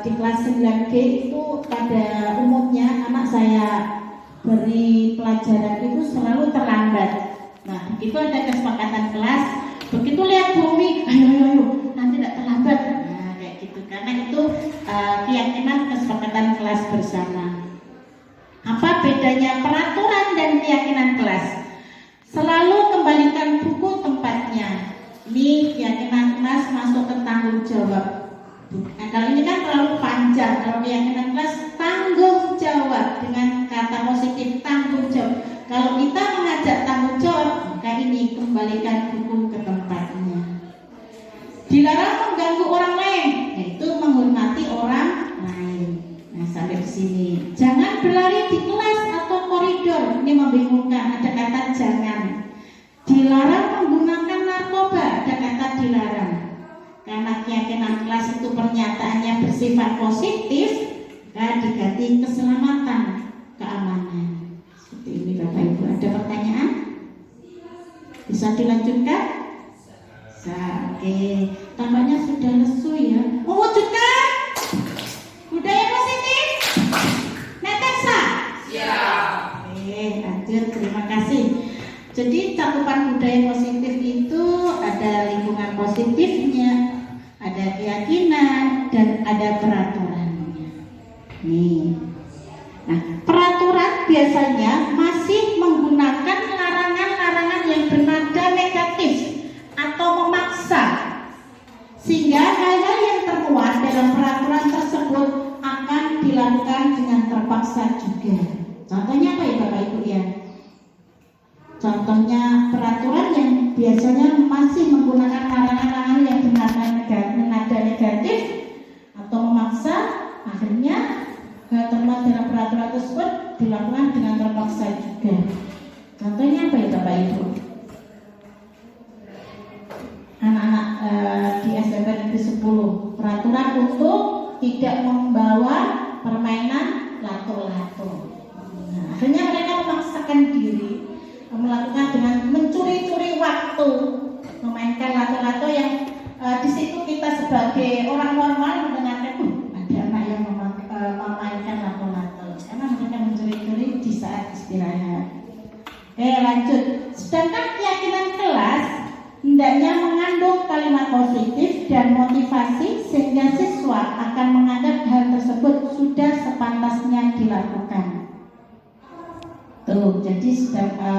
Di kelas 9G itu pada umumnya anak saya beri pelajaran itu selalu terlambat. Nah, begitu ada kesepakatan kelas, begitu lihat bumi, ayo, nanti tidak terlambat. Nah, kayak gitu. Karena itu keyakinan kesepakatan kelas bersama. Apa bedanya peraturan dan keyakinan kelas? Selalu kembalikan buku tempatnya. Ini keyakinan kelas masuk ke tanggung jawab. Nah, kalau ini kan terlalu panjang. Kalau keyakinan kelas tanggung jawab, dengan kata positif tanggung jawab. Kalau kita mengajak tanggung jawab, maka ini kembalikan buku ke tempatnya. Dilarang mengganggu orang lain, yaitu menghormati orang lain. Nah, sampai di sini. Jangan berlari di kelas atau koridor. Ini membingungkan, ada kata jangan. Dilarang menggunakan narkoba, ada kata dilarang. Karena keyakinan kelas itu pernyataannya bersifat positif, diganti keselamatan, keamanan. Seperti ini Bapak Ibu. Ada pertanyaan? Bisa dilanjutkan? Oke. Tampaknya sudah lesu ya. Mewujudkan budaya positif. Natasha? Ya. Oke, lanjut. Terima kasih. Jadi cakupan budaya positif itu ada lingkungan positifnya, ada keyakinan, dan ada peraturannya. Nih. Nah, peraturan biasanya masih menggunakan larangan-larangan yang bernada negatif atau memaksa, sehingga hal-hal yang termuat dalam peraturan tersebut akan dilakukan dengan terpaksa juga. Contohnya apa ya Bapak Ibu ya? Contohnya peraturan yang biasanya masih menggunakan larangan-larangan yang bernada negatif atau memaksa, akhirnya termuat dalam peraturan tersebut dilakukan dengan terpaksa juga. Contohnya apa ya Bapak Ibu? Anak-anak di SMP Negeri 10, peraturan untuk tidak membawa permainan lato-lato. Nah, akhirnya mereka memaksakan diri melakukan dengan mencuri-curi waktu, memainkan lato-lato yang di situ kita sebagai orang normal mendengarkan ada anak yang memainkan lato-lato. Oke, lanjut. Sedangkan keyakinan kelas hendaknya mengandung kalimat positif dan motivasi sehingga siswa akan menganggap hal tersebut sudah sepantasnya dilakukan. Tuh, jadi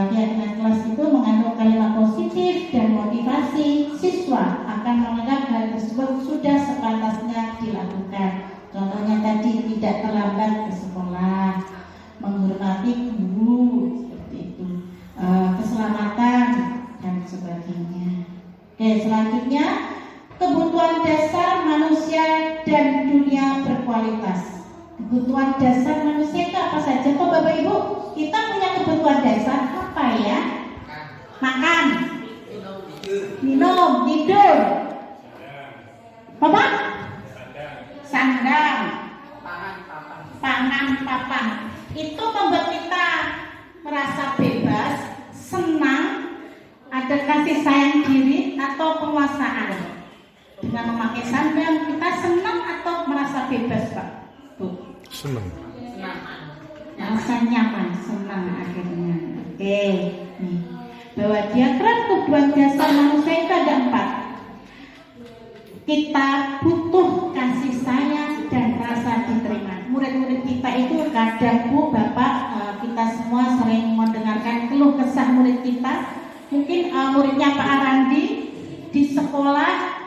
keyakinan kelas itu mengandung kalimat positif dan motivasi siswa akan menganggap hal tersebut sudah sepantasnya dilakukan. Contohnya tadi tidak terlambat ke sekolah, menghormati guru, seperti itu, keselamatan dan sebagainya. Oke, selanjutnya kebutuhan dasar manusia dan dunia berkualitas. Kebutuhan dasar manusia itu apa saja? Kok Bapak Ibu, kita punya kebutuhan dasar apa ya? Makan, minum, tidur, apa? Sandang, pangan, papan. Itu membuat kita merasa bebas, senang, ada kasih sayang diri atau penguasaan. Dengan memakai sandang kita senang atau merasa bebas, Pak? Tuh. Seneng. Merasa nyaman, senang akhirnya. Oke, nih. Bahwa diagram kebutuhan dasar manusia itu ada 4. Kita butuh kasih sayang dan rasa diterima. Murid-murid kita itu kadang Bu, Bapak, kita semua sering mendengarkan keluh kesah murid kita. Mungkin muridnya Pak Arandi di sekolah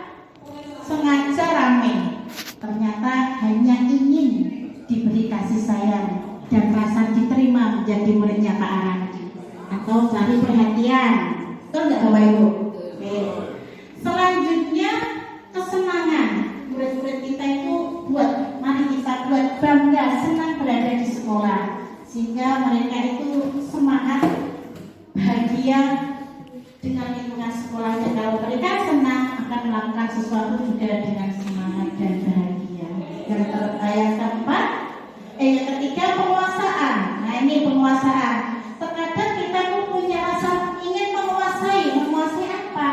sengaja ramai, ternyata hanya ingin diberi kasih sayang dan rasa diterima menjadi muridnya Pak Arandi, atau cari perhatian. Betul nggak Bapak Ibu? Oke. Selanjutnya kesenangan. Murid-murid kita itu mari kita buat bangga, senang berada di sekolah, sehingga mereka itu semangat, bahagia dengan lingkungan sekolahnya. Kalau mereka senang akan melakukan sesuatu juga dengan semangat dan bahagia. Yang keempat, yang ketiga penguasaan. Nah ini penguasaan. Terkadang kita punya rasa ingin menguasai apa?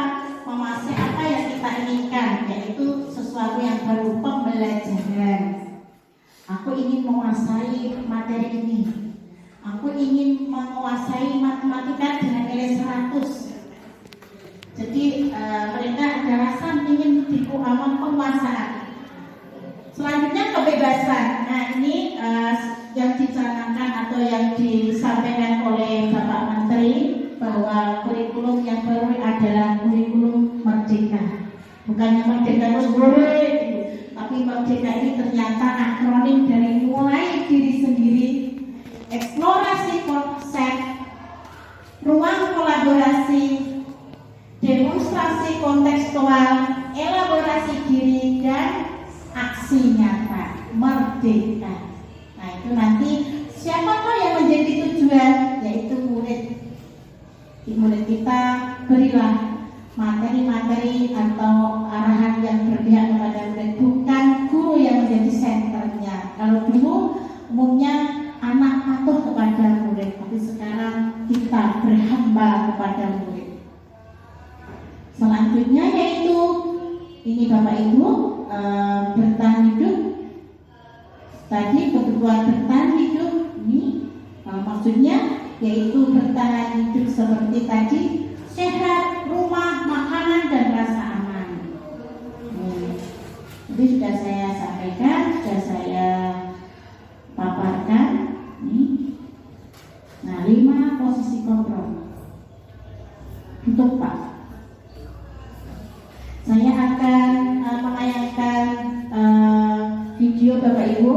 Menguasai apa yang kita inginkan, yaitu sesuatu yang baru, pembelajaran. Aku ingin menguasai materi ini. Aku ingin menguasai matematika dengan nilai 100. Jadi mereka ada rasa ingin penguasaan. Selanjutnya kebebasan. Nah ini yang dicanangkan atau yang disampaikan oleh Bapak Menteri, bahwa kurikulum yang baru adalah kurikulum merdeka. Bukannya merdeka terus boleh, tapi merdeka ini ternyata akronim dari mulai diri sendiri, eksplorasi konsep, ruang kolaborasi, demonstrasi kontekstual, elaborasi diri, dan aksi nyata. Merdeka. Nah itu nanti siapakah yang menjadi tujuan, yaitu murid. Di murid kita berilah materi-materi atau arahan yang berpihak kepada murid, bukan guru yang menjadi senternya. Kalau dulu umumnya anak patuh kepada murid, tapi sekarang kita berhamba kepada murid. Selanjutnya yaitu ini Bapak Ibu, bertahan hidup. Tadi kebutuhan bertahan hidup ini maksudnya yaitu bertahan hidup seperti tadi, sehat, rumah, makanan, dan rasa aman. Jadi sudah saya sampaikan, sudah saya paparkan. Nah 5 posisi kontrol untuk Pak. Saya akan menayangkan video Bapak Ibu.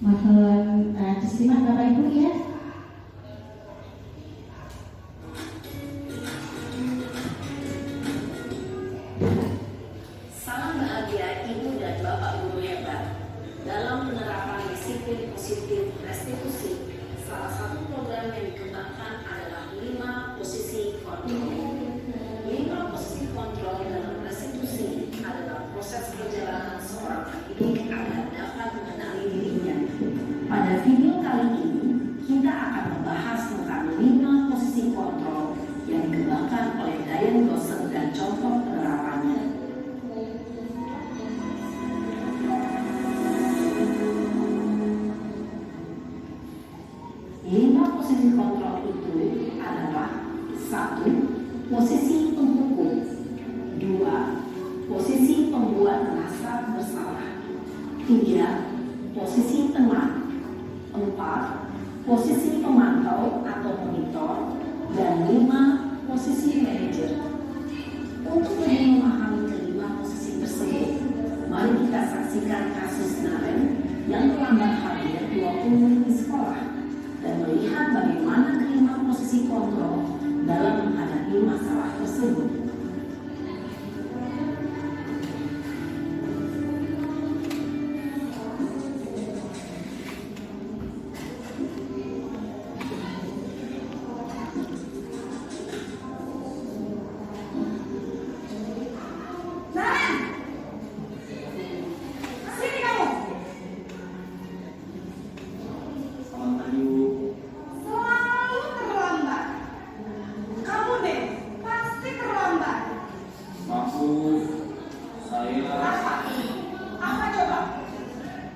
Mohon disimak Bapak Ibu ya. Salam bahagia Ibu dan Bapak Guru hebat. Dalam penerapan disiplin positif restitusi, salah satu program yang dikembangkan adalah 5 posisi kontrol. 5 posisi kontrol dalam restitusi adalah proses perjalanan seorang pendidik agar dapat mengenali dirinya. Pada video kali ini, kita akan membahas tentang 5 posisi kontrol contoh penerapannya. Lima posisi kontrol itu adalah: 1. Posisi penghukum, 2. Posisi pembuat merasa bersalah, 3. Posisi teman, 4. Posisi pemantau atau monitor, dan 5. Posisi manajer. Untuk lebih memahami kelima posisi tersebut, mari kita saksikan kasus Naren yang terlambat hadir 20 menit di sekolah dan melihat bagaimana kelima posisi kontrol dalam menghadapi masalah tersebut. Selalu terlambat. Kamu deh, pasti terlambat. Apa? Apa coba?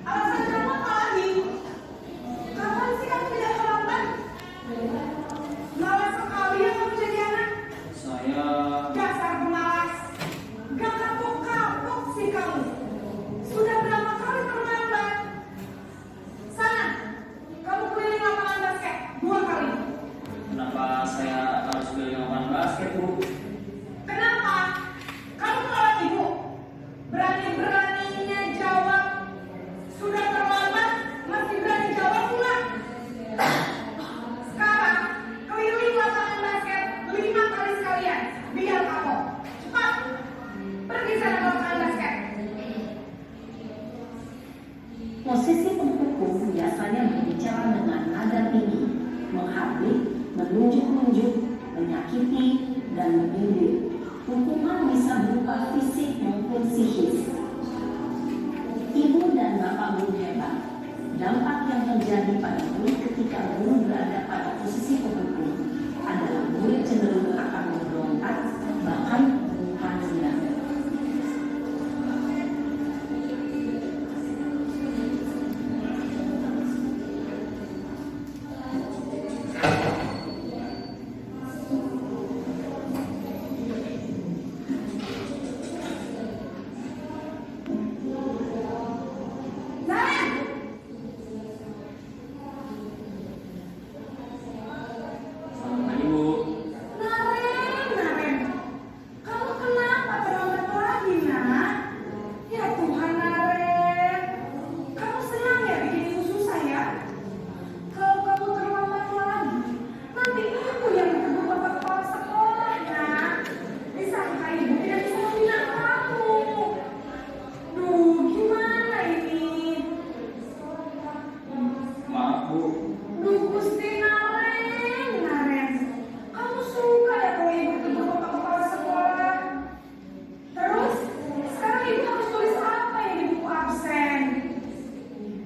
Alasan kamu apa lagi? Kapan sih kamu tidak terlambat? Malas sekali ya kamu jadi anak. Dasar pemalas. Gak kapok-kapok sih kamu. Sudah berapa kali terlambat? Sana, kamu keliling lapangan basket 2 kali. Kenapa saya harus keliling lapangan basket, Bu? Kenapa? Kamu menolak ibu. Berani-beraninya jawab. Sudah terlambat, masih berani jawab pula. Sekarang, keliling lapangan basket 5 kali sekalian. Biar kapok. Cepat. Pergi sana ke lapangan basket. Posisi penghukum biasanya berbicara dengan nada tinggi, menghardik, menunjuk-nunjuk, menyakiti, dan menyindir. Hukuman bisa berupa fisik maupun psikis. Ibu dan bapak guru hebat. Dampak yang terjadi pada murid ketika guru berada pada posisi penghukum adalah murid cenderung akan memberontak, bahkan mengumpan dendam. Naren! Selamat pagi, Bu. Naren. Kamu kenapa terlambat lagi, nak? Ya Tuhan, Naren. Kamu senang ya bikin ibu susah ya? Kalau kamu terlambat lagi, nanti ibu yang ditegur bapak kepala sekolah, nak. Disangka ibu tidak bisa membina kamu. Duh, gimana ini? Maaf, Bu. Duh, Gusti Naren. Kamu suka ya kalau ibu tegur bapak kepala sekolah? Terus, sekarang ibu harus tulis apa yang di buku absen?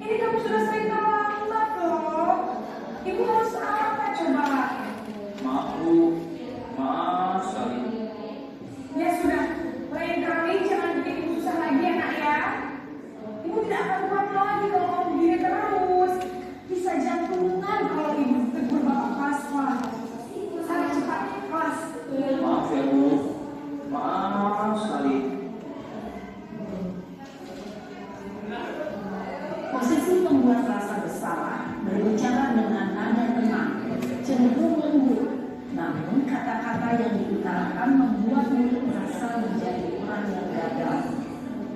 Ini kamu sudah sering terlambat loh. Ibu harus apa coba? Maaf, Bu. Maaf sekali. Ya sudah, lain kali jangan bikin ibu susah lagi ya nak ya. Ibu tidak akan kuat lagi kalau kamu begini terus. Bisa jantungan kalau ibu tegur bapak kepala sekolah. Sana cepat kelas. Maaf ya, Bu. Maaf sekali. Posisi pembuat rasa bersalah berbicara dengan nada tenang, cenderung lembut, namun kata-kata yang diutarakan membuat murid merasa menjadi orang yang gagal,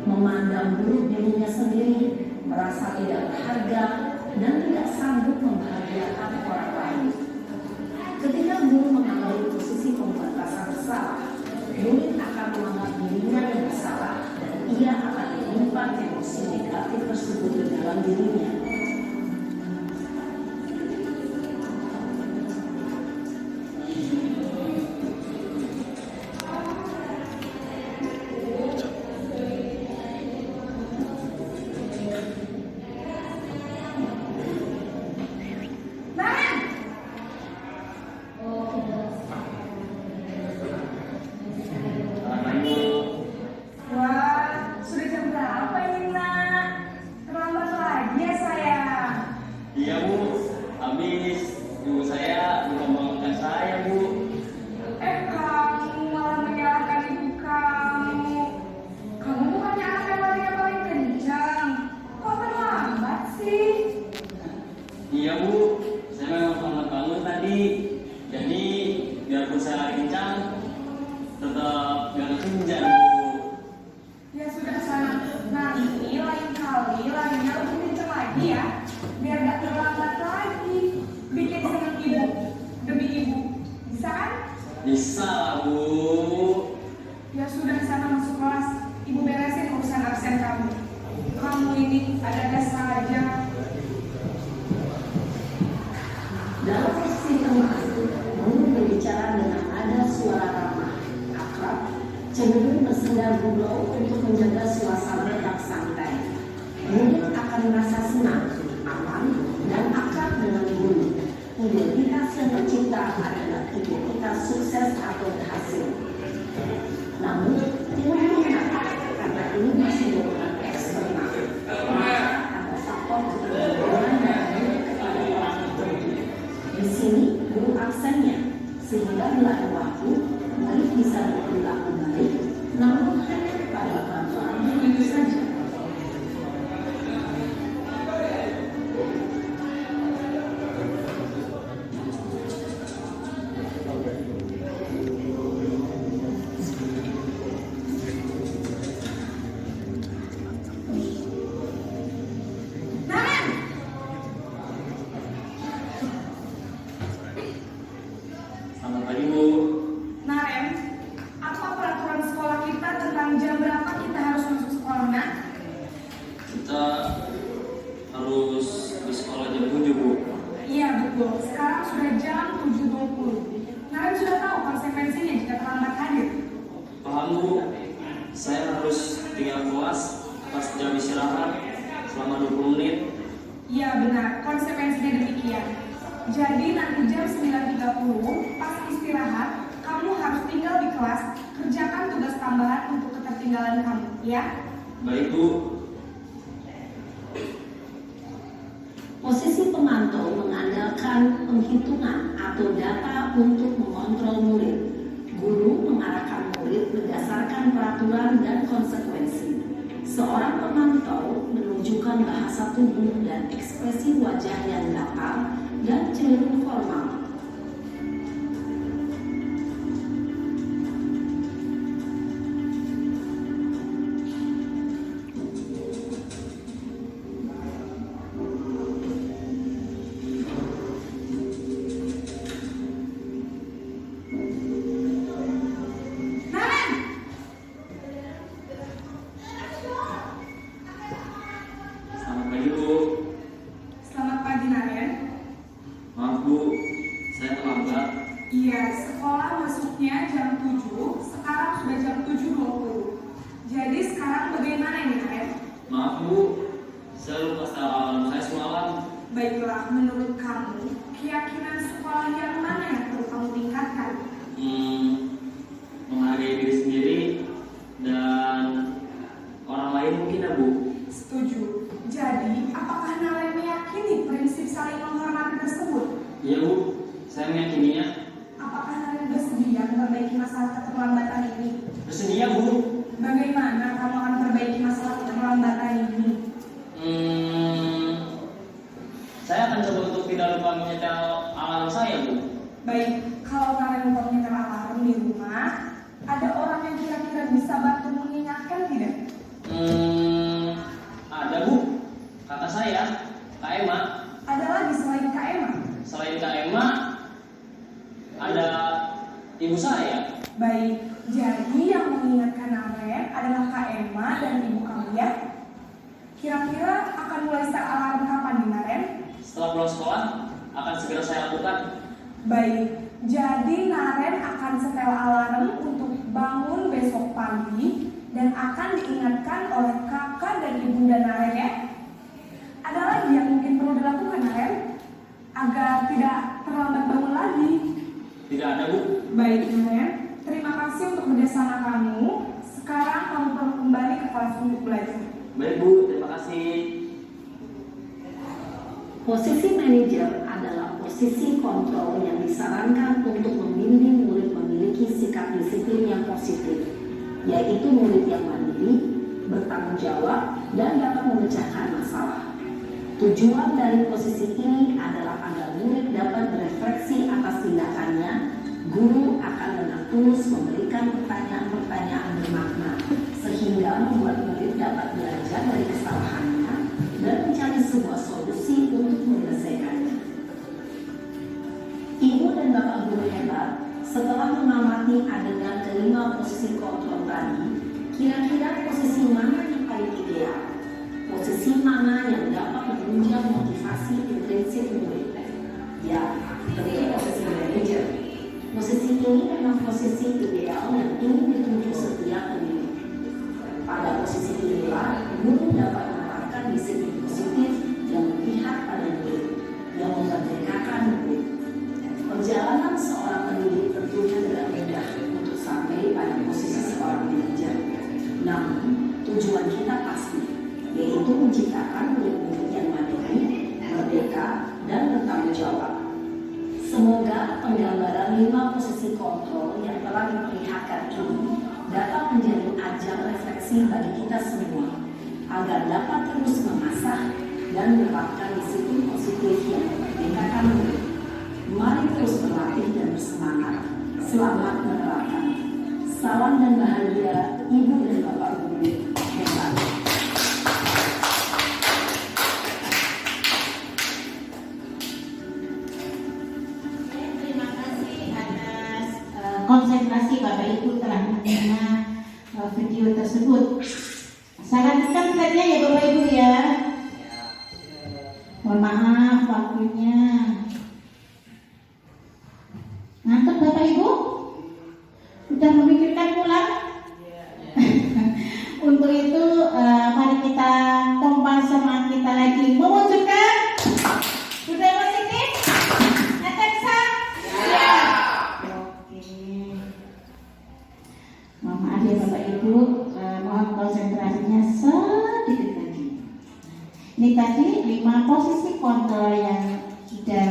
memandang buruk dirinya sendiri, merasa tidak berharga, dan tidak sanggup membahagiakan orang lain. Ketika guru mengambil posisi pembuat rasa bersalah, murid akan menganggap dirinya yang bersalah dan ia akan menyimpan emosi negatif tersebut di dalam dirinya. Naren! Iya Bu, habis ibu saya membangunkan saya Bu. Kamu malah menyalahkan ibu kamu. Kamu bukannya anak yang larinya paling kencang. Kok terlambat sih? Iya Bu, saya memang selamat bangun tadi. Jadi biarpun saya lari kencang, tetap gak kekenjan Bu. Ya sudah sana. Nanti lain kali larinya lebih kencang lagi ya. Biar gak terlambat lagi. Bikin senang ibu demi ibu. Bisa kan? Bisa lah Bu. Ya sudah sana masuk kelas. Ibu beresin urusan absen kamu. Kamu ini ada-ada saja. Dalam posisi tengah, guru berbicara dengan nada suara ramah, akrab, cenderung bersenda gurau untuk menjaga suasana yang santai. Murid akan merasa senang, aman, dan akrab dengan guru. Identitas yang tercipta adalah identitas sukses atau berhasil. Namun, tidak mengapa karena ini masih hubungan eksternal. Maka ada faktor ketergantungan dan murid kepada orang tertentu. Di sini guru absennya, sehingga bila ada waktu, murid bisa berperilaku baik, namun hanya kepada bantuan begitu saja. Selamat pagi Bu. Naren, apa peraturan sekolah kita tentang jam berapa kita harus masuk sekolah, Nak? Kita harus di sekolah jam 7 Bu. Iya betul, sekarang sudah jam 7.20. Naren sudah tahu konsekuensinya jika terlambat hadir. Paham Bu, saya harus tinggal kelas pas jam istirahat selama 20 menit. Iya benar, konsekuensinya demikian. Jadi nanti jam 9.30 pas istirahat, kamu harus tinggal di kelas, kerjakan tugas tambahan untuk ketertinggalan kamu, ya? Baik Bu. Posisi pemantau mengandalkan penghitungan atau data untuk mengontrol murid. Guru mengarahkan murid berdasarkan peraturan dan konsekuensi. Seorang pemantau menunjukkan bahasa tubuh dan ekspresi wajah yang datar dan cenderung formal. Naren! Selamat pagi Bu. Selamat pagi, Naren. Maaf Bu, saya terlambat. Iya, sekolah masuknya jam 7, sekarang sudah jam 7.20. Jadi sekarang bagaimana ini, Naren? Maaf Bu, saya lupa setelah alarm saya semalam. Baiklah, menurut kamu, keyakinan sekolah yang mana yang perlu kamu tingkatkan? Menghargai diri sendiri dan orang lain mungkin ya Bu. Setuju. Jadi, apakah Naren meyakini prinsip saling menghormati tersebut? Iya Bu, saya meyakininya. Apakah Naren bersedia memperbaiki masalah keterlambatan ini? Bersedia Bu. Bagaimana kamu akan memperbaiki masalah keterlambatan ini? Saya akan coba untuk tidak lupa menyetel alarm saya Bu. Baik, kalau Naren lupa menyetel alarm di rumah, ada orang yang kira-kira bisa bantu mengingatkan tidak? Ada Bu, kakak saya, Kak Emma. Ada lagi selain Kak Emma? Selain Kak Emma, ada ibu saya. Baik, jadi yang mengingatkan Naren adalah Kak Emma dan ibu kamu ya? Kira-kira akan mulai start alarm kapan nih, Naren? Setelah pulang sekolah, akan segera saya lakukan. Baik, jadi Naren akan setel alarm untuk bangun besok pagi dan akan diingatkan oleh kakak dan ibunda Naren ya. Ada lagi yang mungkin perlu dilakukan, Naren, agar tidak terlambat bangun lagi? Tidak ada Bu. Baik, Naren, terima kasih untuk kerjasama kamu. Sekarang kamu perlu kembali ke kelas untuk belajar. Baik Bu, terima kasih. Posisi manajer adalah posisi kontrol yang disarankan untuk membimbing murid memiliki sikap disiplin yang positif, yaitu murid yang mandiri, bertanggung jawab, dan dapat memecahkan masalah. Tujuan dari posisi ini adalah agar murid dapat berefleksi atas tindakannya. Guru akan dengan tulus memberikan pertanyaan-pertanyaan bermakna, sehingga membuat murid dapat belajar dari kesalahannya dan mencari sebuah solusi untuk menyelesaikannya. Ibu dan Bapak guru hebat, setelah mengamati adegan kelima posisi kontrol tadi, kira-kira posisi mana yang paling ideal? Posisi mana yang dapat menunjang motivasi intrinsik murid? Ya, tentu posisi manajer. Posisi ini memang posisi ideal yang ingin dituju setiap pendidik. Pada posisi inilah, guru dapat menerapkan disiplin positif yang berpihak pada murid, yang memerdekakan murid. Perjalanan seorang pendidik tentunya tidak mudah untuk sampai pada posisi seorang manajer. Namun, tujuan kita pasti, yaitu menciptakan murid-murid yang mandiri, merdeka, dan bertanggung jawab. Semoga penggambaran 5 posisi kontrol yang telah diperlihatkan ini dapat menjadi ajang refleksi bagi kita semua, agar dapat terus mengasah dan menerapkan disiplin positif yang memerdekakan murid. Mari terus berlatih dan bersemangat. Selamat menerapkan. Salam dan bahagia Ibu dan Bapak guru hebat. Terima kasih atas konsentrasi Bapak Ibu telah menerima video tersebut. Saya lanjutkan saja ya Bapak Ibu ya. Mohon maaf waktunya. Ngantuk Bapak Ibu? Sudah memikirkan pulang? Untuk itu mari kita kompak semangat kita lagi mewujudkan budaya positif. Atensa? Ya. Oke. Mohon maaf ya Bapak Ibu, mohon konsentrasinya sedikit lagi. Ini tadi 5 posisi kontrol yang sudah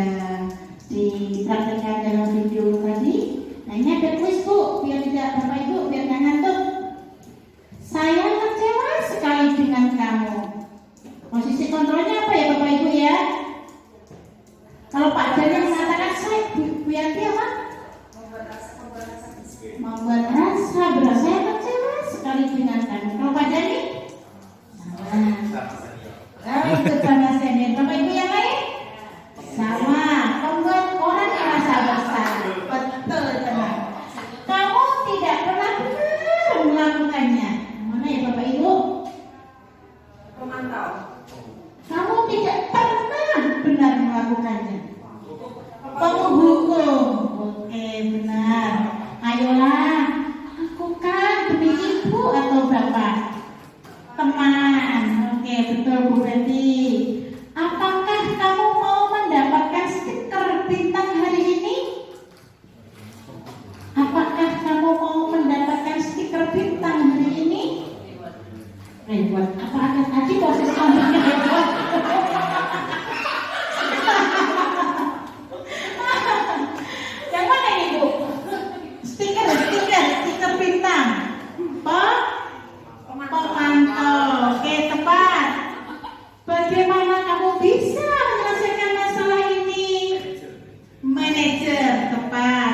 dipraktikkan dalam video tadi. Nah ini ada kuis Bu, biar tidak Bapak Ibu, biar nggak ngantuk. Saya kecewa sekali dengan kamu. Posisi kontrolnya apa ya Bapak Ibu ya? Kalau Pak Daniel mengatakan saya, Bu Yanti apa? Membuat rasa berat. Saya kecewa sekali dengan kamu. Kalau Pak Dani? Itu sama senior. Bapak Ibu yang lain? Sama. Membuat orang merasa bersalah. Betul tenang. Kamu tidak pernah benar melakukannya. Mana ya Bapak Ibu? Pemantau. Kamu tidak pernah benar melakukannya. Penghukum. Oke, benar. Ayolah, lakukan demi ibu atau bapak. Teman. Oke, betul Bu Betty. Apakah kamu mau mendapatkan stiker bintang hari ini? Apakah kamu mau mendapatkan stiker bintang hari ini? Reward. Apa ada tadi proses ngomongnya reward? Yang mana ini Bu? Stiker bintang. Pemantau. Oke, tepat. Bagaimana kamu bisa menyelesaikan masalah ini? Manajer, tepat.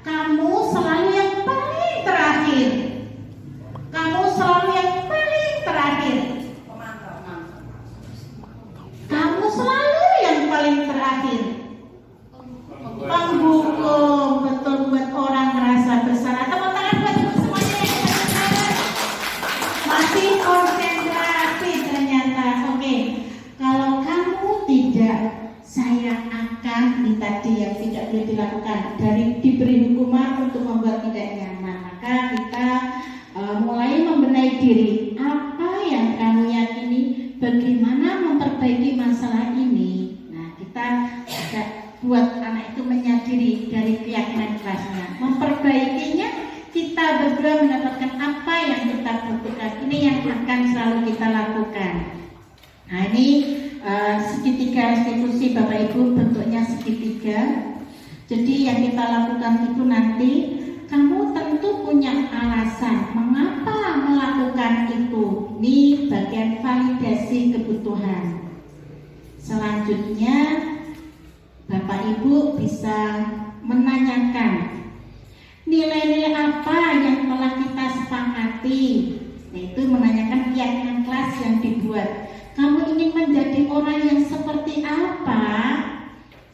Kamu selalu yang paling terakhir. Kamu selalu yang paling terakhir. Kamu selalu yang paling terakhir. Penghukum, betul, buat orang merasa bersalah. Tepuk tangan buat ibu semuanya. Masih konsentrasi ternyata. Oke, kalau kamu tidak, saya akan ini tadi yang tidak boleh dilakukan. Dari diberi hukuman untuk membuat tidak nyaman, maka kita mulai membenahi diri. Apa yang kamu yakini? Bagaimana memperbaiki masalah ini? Nah, kita agak buat anak itu menyadari dari keyakinan kelasnya. Memperbaikinya, kita berdua mendapatkan apa yang kita butuhkan. Ini yang akan selalu kita lakukan. Nah, ini segitiga restitusi Bapak Ibu, bentuknya segitiga. Jadi yang kita lakukan itu nanti kamu tentu punya alasan mengapa melakukan itu. Ini bagian validasi kebutuhan. Selanjutnya Bapak Ibu bisa menanyakan nilai-nilai apa yang telah kita sepakati, yaitu menanyakan keyakinan kelas yang dibuat. Kamu ingin menjadi orang yang seperti apa?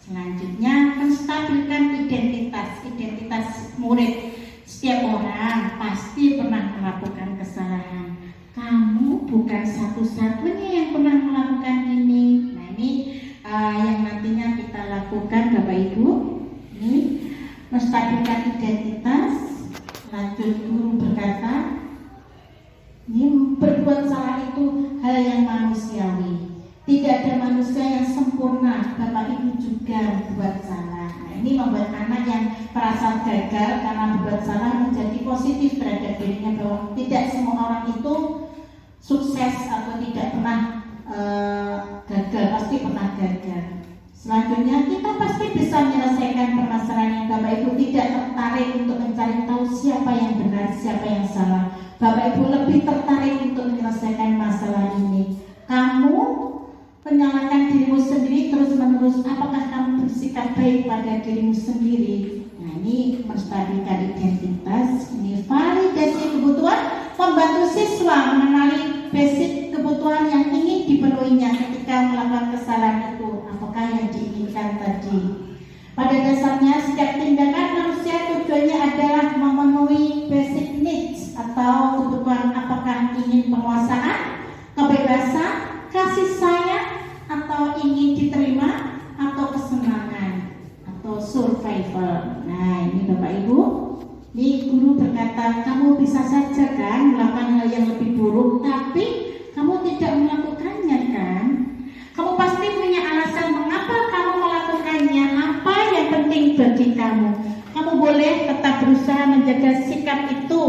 Selanjutnya, menstabilkan identitas murid. Setiap orang pasti pernah melakukan kesalahan. Kamu bukan satu-satunya yang pernah melakukan ini. Nah, ini yang nantinya kita lakukan Bapak Ibu. Ini menstabilkan identitas. Lanjut, guru berkata, ini berbuat salah itu hal yang manusiawi. Tidak ada manusia yang sempurna. Bapak Ibu juga buat salah. Nah, ini membuat anak yang merasa gagal karena berbuat salah menjadi positif terhadap dirinya, bahwa tidak semua orang itu sukses atau tidak pernah gagal, pasti pernah gagal. Selanjutnya, kita pasti bisa menyelesaikan permasalahan yang Bapak Ibu tidak tertarik untuk mencari tahu siapa yang benar, siapa yang salah. Bapak Ibu lebih tertarik untuk menyelesaikan masalah ini. Kamu menyalahkan dirimu sendiri terus-menerus. Apakah kamu bersikap baik pada dirimu sendiri? Nah, ini menstabilkan identitas. Ini validasi kebutuhan, membantu siswa mengenali basic kebutuhan yang ingin dipenuhinya ketika melakukan kesalahan itu. Apakah yang diinginkan tadi? Pada dasarnya, setiap tindakan manusia tujuannya adalah memenuhi basic needs atau kebutuhan. Apakah ingin penguasaan, kebebasan, kasih sayang, atau ingin diterima, atau kesenangan, atau survival. Nah, ini Bapak Ibu, ini guru berkata, kamu bisa saja kan melakukan hal yang lebih buruk, tapi kamu tidak melakukannya kan? Kamu pasti punya alasan mengapa kamu melakukannya. Apa yang penting bagi kamu? Kamu boleh tetap berusaha menjaga sikap itu,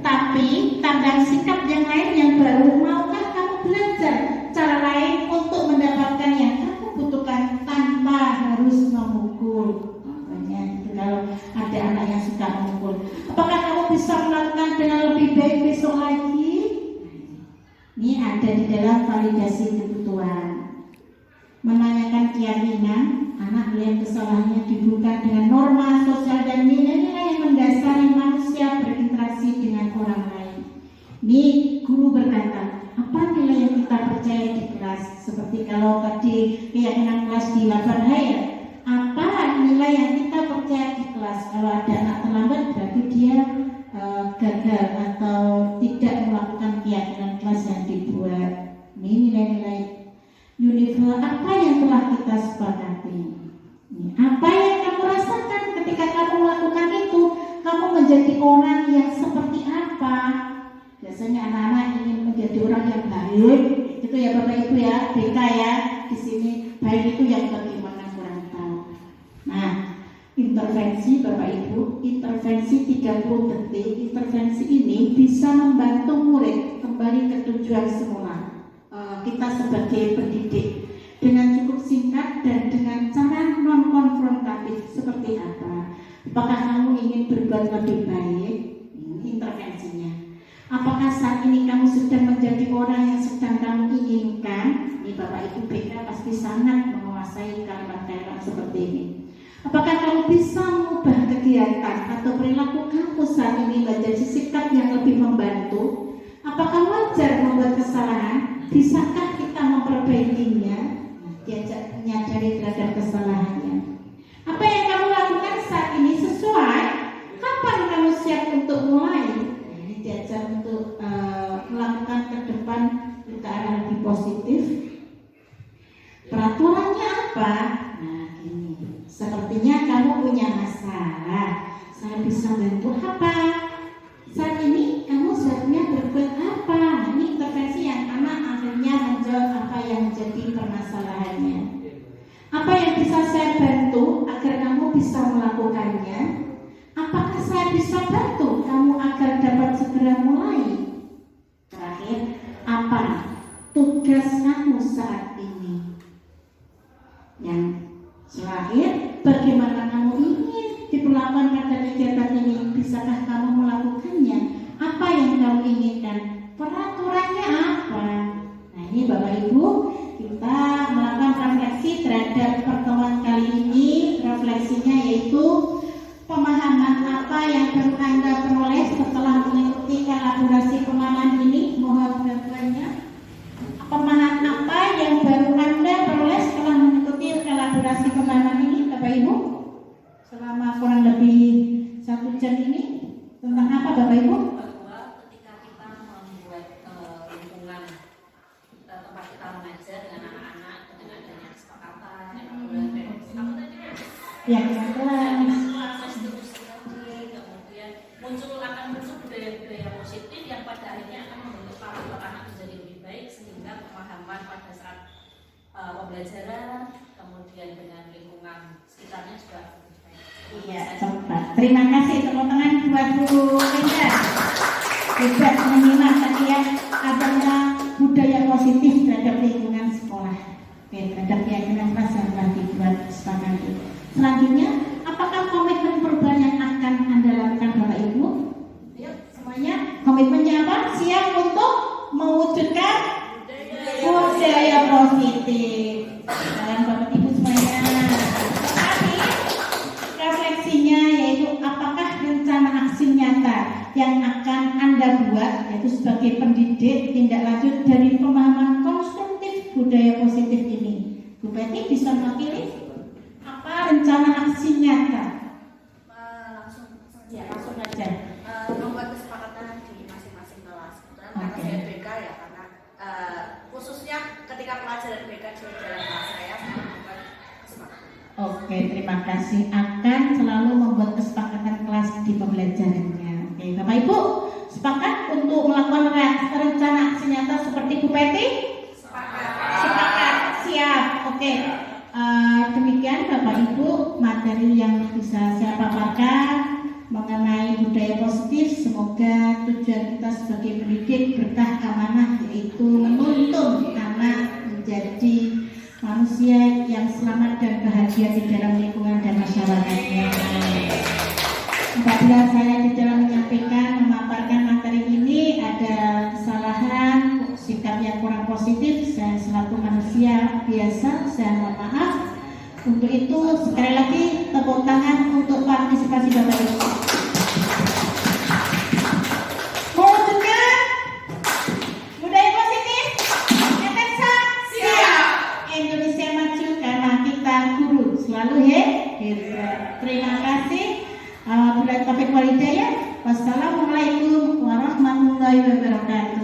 tapi tambah sikap yang lain yang baru. Maukah kamu belajar cara lain untuk mendapatkan yang kamu butuhkan tanpa harus memukul? Makanya itu kalau ada anak yang suka memukul. Apakah kamu bisa melakukan dengan lebih baik besok lagi? Ini ada di dalam validasi kebutuhan. Menanyakan keyakinan, anak melihat kesalahannya dibuka dengan norma sosial dan nilai-nilai yang mendasari manusia berinteraksi dengan orang lain. Ini guru berkata, apa nilai yang kita percaya di kelas? Seperti kalau tadi keyakinan kelas di 8H ya, apa nilai yang kita percaya di kelas? Kalau ada anak terlambat berarti dia gagal atau tidak melakukan keyakinan kelas yang dibuat. Ini nilai-nilai universal apa yang telah kita sepakati. Apa yang kamu rasakan ketika kamu melakukan itu? Kamu menjadi orang yang seperti apa? Biasanya anak-anak ingin menjadi orang yang baik. Itu ya Bapak Ibu ya, BK ya. Di sini baik itu yang bagaimana kurang tahu. Nah, intervensi Bapak Ibu, intervensi 30 detik. Intervensi ini bisa membantu murid kembali ke tujuan semula. Kita sebagai pendidik dengan cukup singkat dan dengan cara non-konfrontatif seperti apa? Apakah kamu ingin berbuat lebih baik? Ini intervensinya. Apakah saat ini kamu sedang menjadi orang yang sedang kamu inginkan? Ini Bapak Ibu BK pasti sangat menguasai kalimat-kalimat seperti ini. Apakah kamu bisa mengubah kegiatan atau perilaku kamu saat ini menjadi sikap yang lebih membantu? Apakah wajar membuat kesalahan? Bisakah kita memperbaikinya? Diajak menyadari terhadap kesalahannya. Apa yang kamu lakukan saat ini sesuai? Kapan kamu siap untuk mulai? Ini diajak untuk melakukan ke depan ke arah lebih positif. Peraturannya apa? Nah, ini. Sepertinya kamu punya masalah. Saya bisa bantu apa? Saat ini kamu seharusnya berbuat apa? Nah, ini intervensi yang anak akhirnya menjawab apa yang menjadi permasalahannya. Apa yang bisa saya bantu agar kamu bisa melakukannya? Apakah saya bisa bantu kamu agar dapat segera mulai? Terakhir, apa tugas kamu saat ini? yang selahir, bagaimana kamu ingin diperlakukan pada kegiatan ini? Bisakah kamu melakukannya? Apa yang kamu inginkan? Peraturannya apa? Nah, ini Bapak Ibu, kita melakukan refleksi terhadap pertemuan kali ini. Refleksinya yaitu pemahaman apa yang baru Anda peroleh setelah mengikuti kolaborasi pemahaman ini. Mohon bantuannya. Pemahaman apa yang baru Anda peroleh setelah mengikuti kolaborasi pemahaman ini, Bapak Ibu? Selama kurang lebih 1 jam ini tentang apa, Bapak Ibu? Bahwa ketika kita membuat lingkungan tempat kita mengajar dengan anak-anak dengan adanya kesepakatan, Ya, kemudian akan muncul budaya-budaya positif yang pada akhirnya akan membentuk karakter anak menjadi lebih baik, sehingga pemahaman pada saat pembelajaran kemudian dengan lingkungan sekitarnya juga lebih baik. iya, cepat. Terima kasih, tepuk tangan buat Bu Linda. Hebat menyimak tadi ya, adanya budaya positif terhadap lingkungan sekolah. Oke, terhadap keyakinan kelas yang telah dibuat sepakati. Selanjutnya, apakah komitmen perubahan yang akan Anda lakukan, Bapak Ibu? Yuk, semuanya, komitmennya apa? Siap untuk mewujudkan budaya positif. Dan Bapak Ibu semuanya, tetapi refleksinya yaitu apakah rencana aksi nyata yang akan Anda buat, yaitu sebagai pendidik tindak lanjut dari pemahaman konstruktif budaya positif ini. Bu Peti bisa mewakili apa rencana aksi nyata? Langsung aja. Membuat kesepakatan di masing-masing kelas. Kebetulan karena saya BK ya, karena khususnya ketika pelajaran BK di dalam kelas saya membuat kesepakatan. Oke, terima kasih. Akan selalu membuat kesepakatan kelas di pembelajarannya. Oke, Bapak Ibu sepakat untuk melakukan rencana aksi nyata seperti Bu Peti? Sepakat. Siap. Oke. Demikian Bapak Ibu materi yang bisa saya paparkan mengenai budaya positif. Semoga tujuan kita sebagai pendidik berkah amanah, yaitu menuntun anak menjadi manusia yang selamat dan bahagia di dalam lingkungan dan masyarakatnya. Apabila saya di dalam menyampaikan, memaparkan materi ini ada kesalahan, sikap yang kurang positif, saya selaku manusia biasa, saya mohon maaf. Untuk itu sekali lagi tepuk tangan untuk partisipasi Bapak Ibu. Mewujudkan budaya positif, Etensa siap. Indonesia maju karena kita guru selalu hebat. Terima kasih. Wabillahi taufiq wal hidayah. Wassalamualaikum warahmatullahi wabarakatuh.